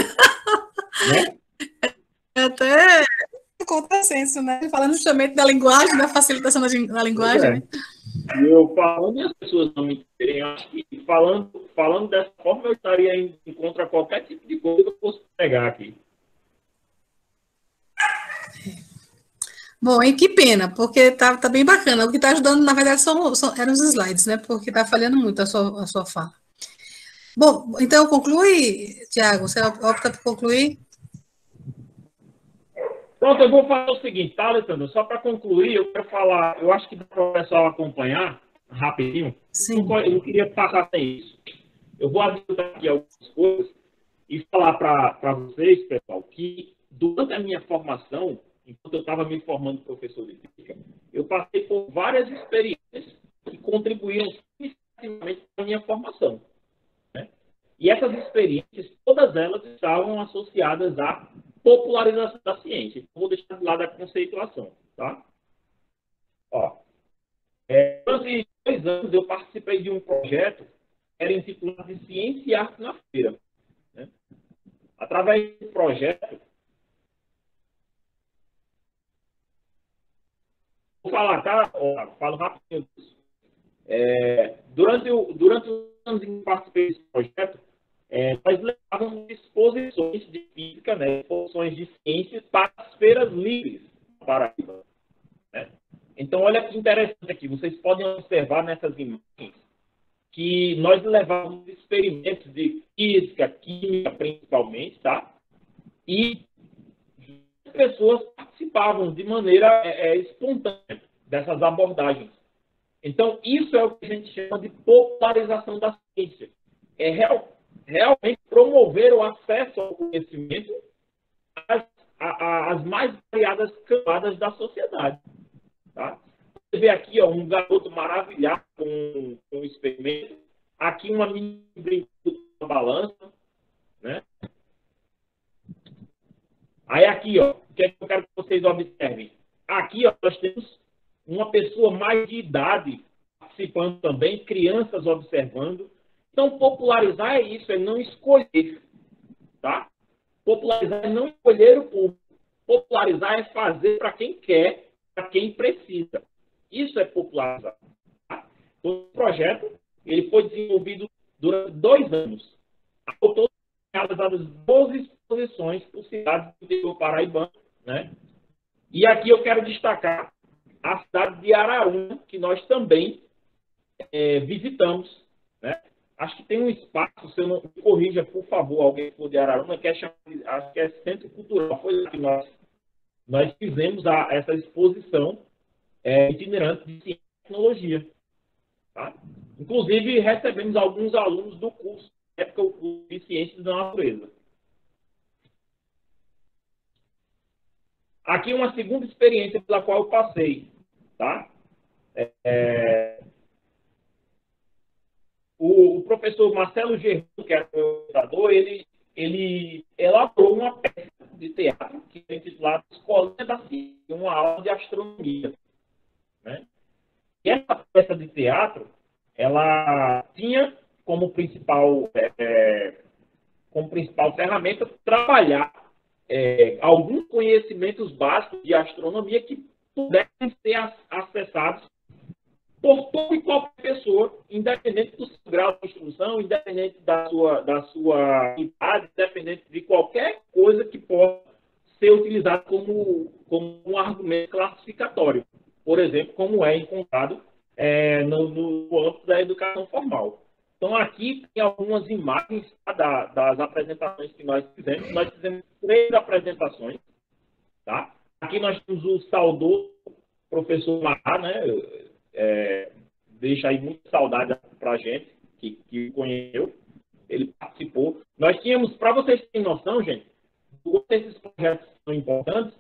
Né? É até contrassenso, né? Falando justamente da linguagem, da facilitação da linguagem, né? E eu falando e as pessoas não me entenderem, eu acho que falando dessa forma eu estaria indo contra qualquer tipo de coisa que eu fosse pegar aqui. Bom, e que pena, porque tá bem bacana. O que está ajudando, na verdade, eram os slides, né? Porque está falhando muito a sua fala. Bom, então conclui, Tiago. Você opta por concluir? Pronto, eu vou falar o seguinte, tá, Alessandro? Só para concluir, eu quero falar, eu acho que dá para o pessoal acompanhar rapidinho. Sim. Eu não queria passar sem isso. Eu vou adiantar aqui algumas coisas e falar para vocês, pessoal, que durante a minha formação, enquanto eu estava me formando professor de física, eu passei por várias experiências que contribuíram significativamente para a minha formação. Né? E essas experiências, todas elas estavam associadas à popularização da ciência. Então, vou deixar de lado a conceituação. Tá? Durante 2 anos, eu participei de um projeto que era intitulado de Ciência e Arte na Feira. Né? Através do projeto, vou falar, tá? Falo rapidinho. Durante os anos em que participei desse projeto, nós levávamos exposições de física, né, exposições de ciências para as feiras livres da Paraíba. Né? Então, olha que interessante aqui. Vocês podem observar nessas imagens que nós levávamos experimentos de física, química, principalmente, tá? E as pessoas participavam de maneira espontânea dessas abordagens. Então, isso é o que a gente chama de popularização da ciência. Realmente promover o acesso ao conhecimento às mais variadas camadas da sociedade. Tá? Você vê aqui um garoto maravilhado com um experimento, aqui uma menina brincando com a balança, né? Aí aqui, o que é que eu quero que vocês observem? Aqui, nós temos uma pessoa mais de idade participando também, crianças observando. Então, popularizar é isso, é não escolher, tá? Popularizar é não escolher o público. Popularizar é fazer para quem quer, para quem precisa. Isso é popularizar. Tá? O projeto ele foi desenvolvido durante 2 anos. Ao todo, realizadas 12 exposições por cidades do interior paraibano, né? E aqui eu quero destacar a cidade de Araruna, que nós também visitamos, né? Acho que tem um espaço, se eu não me corrija, por favor, alguém que for de Araruna, que acho que é Centro Cultural. Foi lá que nós fizemos essa exposição itinerante de ciência e tecnologia. Tá? Inclusive, recebemos alguns alunos do curso, na época, o curso de Ciências da Natureza. Aqui uma segunda experiência pela qual eu passei. tá? O professor Marcelo Germano, que era o meu orientador, ele elaborou uma peça de teatro que é intitulada Escolinha da Ciência, uma aula de astronomia, né? E essa peça de teatro, ela tinha como principal ferramenta trabalhar alguns conhecimentos básicos de astronomia que pudessem ser acessados por toda e qualquer pessoa, independente do seu grau de instrução, independente da sua idade, independente de qualquer coisa que possa ser utilizado como um argumento classificatório. Por exemplo, como é encontrado no âmbito da educação formal. Então, aqui tem algumas imagens das apresentações que nós fizemos. Nós fizemos 3 apresentações. Tá? Aqui nós temos o saudoso professor Mará, né? Deixa aí muita saudade para a gente, que o conheceu. Ele participou. Nós tínhamos, para vocês terem noção, gente, todos esses projetos são importantes.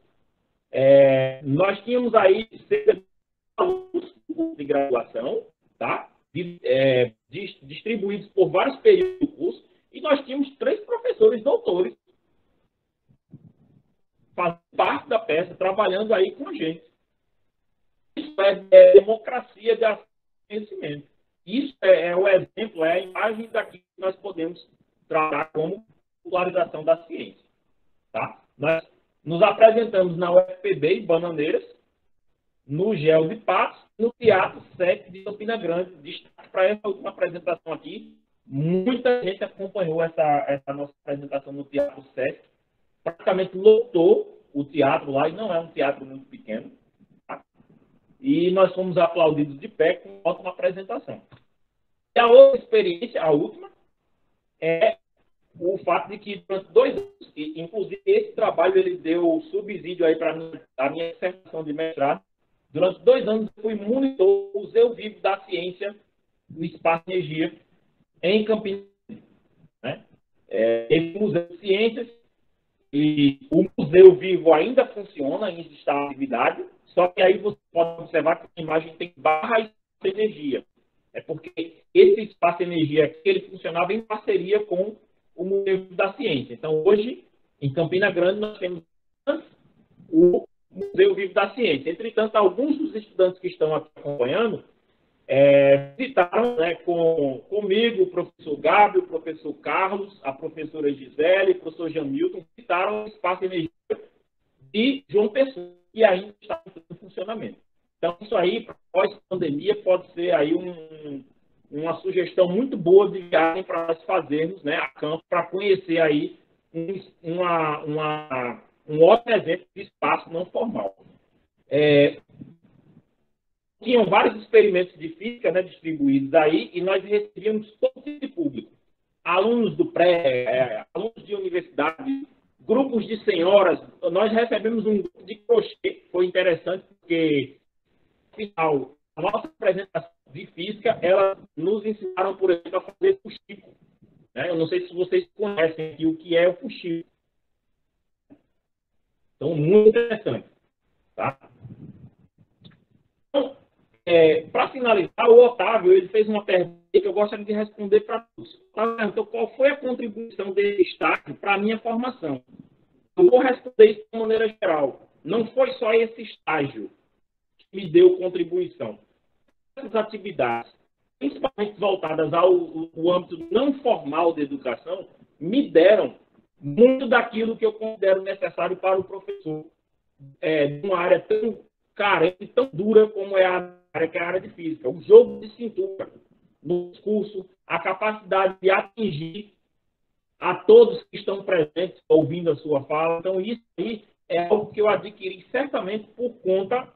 Nós tínhamos aí cerca de alunos de graduação, tá? Distribuídos por vários períodos do curso, e nós tínhamos 3 professores doutores fazendo parte da peça, trabalhando aí com a gente. Isso é democracia de conhecimento. Isso é o exemplo, é a imagem daqui que nós podemos tratar como popularização da ciência. Tá? Nós nos apresentamos na UFPB em Bananeiras, no GEL de Patos, no Teatro 7 de Campina Grande. Destaque para essa última apresentação aqui. Muita gente acompanhou essa nossa apresentação no Teatro 7. Praticamente lotou o teatro lá, e não é um teatro muito pequeno. Tá? E nós fomos aplaudidos de pé com uma ótima apresentação. E a outra experiência, a última, é o fato de que durante 2 anos, inclusive esse trabalho ele deu subsídio aí para a minha dissertação de mestrado. Durante 2 anos eu fui monitor do Museu Vivo da Ciência do Espaço e Energia em Campinas. Né? Esse Museu de Ciências, e o Museu Vivo ainda funciona, ainda está em atividade, só que aí você pode observar que a imagem tem barra de energia. É porque esse espaço de energia aqui, ele funcionava em parceria com o Museu da Ciência. Então, hoje, em Campina Grande, nós temos o Museu Vivo da Ciência. Entretanto, alguns dos estudantes que estão aqui acompanhando visitaram, né, comigo, o professor Gabi, o professor Carlos, a professora Gisele, o professor Jamilton, visitaram o espaço de energia de João Pessoa, que ainda está em funcionamento. Então, isso aí, pós-pandemia, pode ser aí uma sugestão muito boa de viagem para nós fazermos, né, a campo, para conhecer aí um ótimo exemplo de espaço não formal. Tinham vários experimentos de física, né, distribuídos aí, e nós recebíamos todo tipo de público. Alunos do pré, alunos de universidade, grupos de senhoras. Nós recebemos um grupo de crochê, foi interessante, porque, afinal, a nossa apresentação de física, elas nos ensinaram, por exemplo, a fazer fuxico. Né? Eu não sei se vocês conhecem aqui o que é o fuxico. Então, muito interessante. Tá? Então, para finalizar, o Otávio ele fez uma pergunta que eu gostaria de responder para todos. Então, qual foi a contribuição desse estágio para a minha formação? Eu vou responder isso de maneira geral. Não foi só esse estágio que me deu contribuição. Essas atividades, principalmente voltadas ao âmbito não formal da educação, me deram muito daquilo que eu considero necessário para o professor de uma área tão carente, tão dura como é a área que é a área de física. O jogo de cintura no discurso, a capacidade de atingir a todos que estão presentes ouvindo a sua fala. Então, isso aí é algo que eu adquiri certamente por conta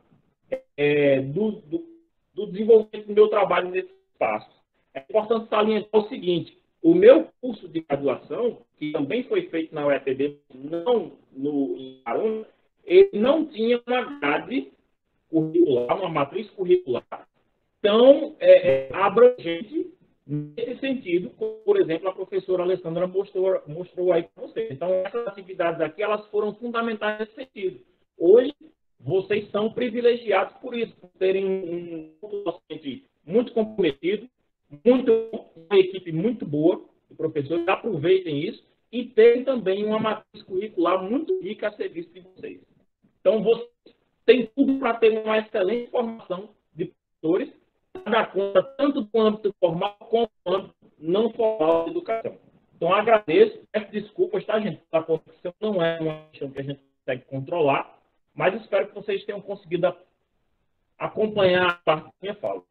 do desenvolvimento do meu trabalho nesse espaço. É importante salientar o seguinte: o meu curso de graduação, que também foi feito na UFPB, não em Aruna, ele não tinha uma grade curricular, uma matriz curricular tão abrangente nesse sentido, como, por exemplo, a professora Alessandra mostrou aí para vocês. Então, essas atividades aqui, elas foram fundamentais nesse sentido. Hoje, vocês são privilegiados por isso, por terem um docente muito comprometido, uma equipe muito boa de professores, aproveitem isso e terem também uma matriz curricular muito rica a serviço de vocês. Então, vocês têm tudo para ter uma excelente formação de professores, para dar conta tanto do âmbito formal como do âmbito não formal da educação. Então, agradeço, peço desculpas, tá, gente? A corrupção não é uma questão que a gente consegue controlar, mas espero que vocês tenham conseguido acompanhar a parte da minha fala.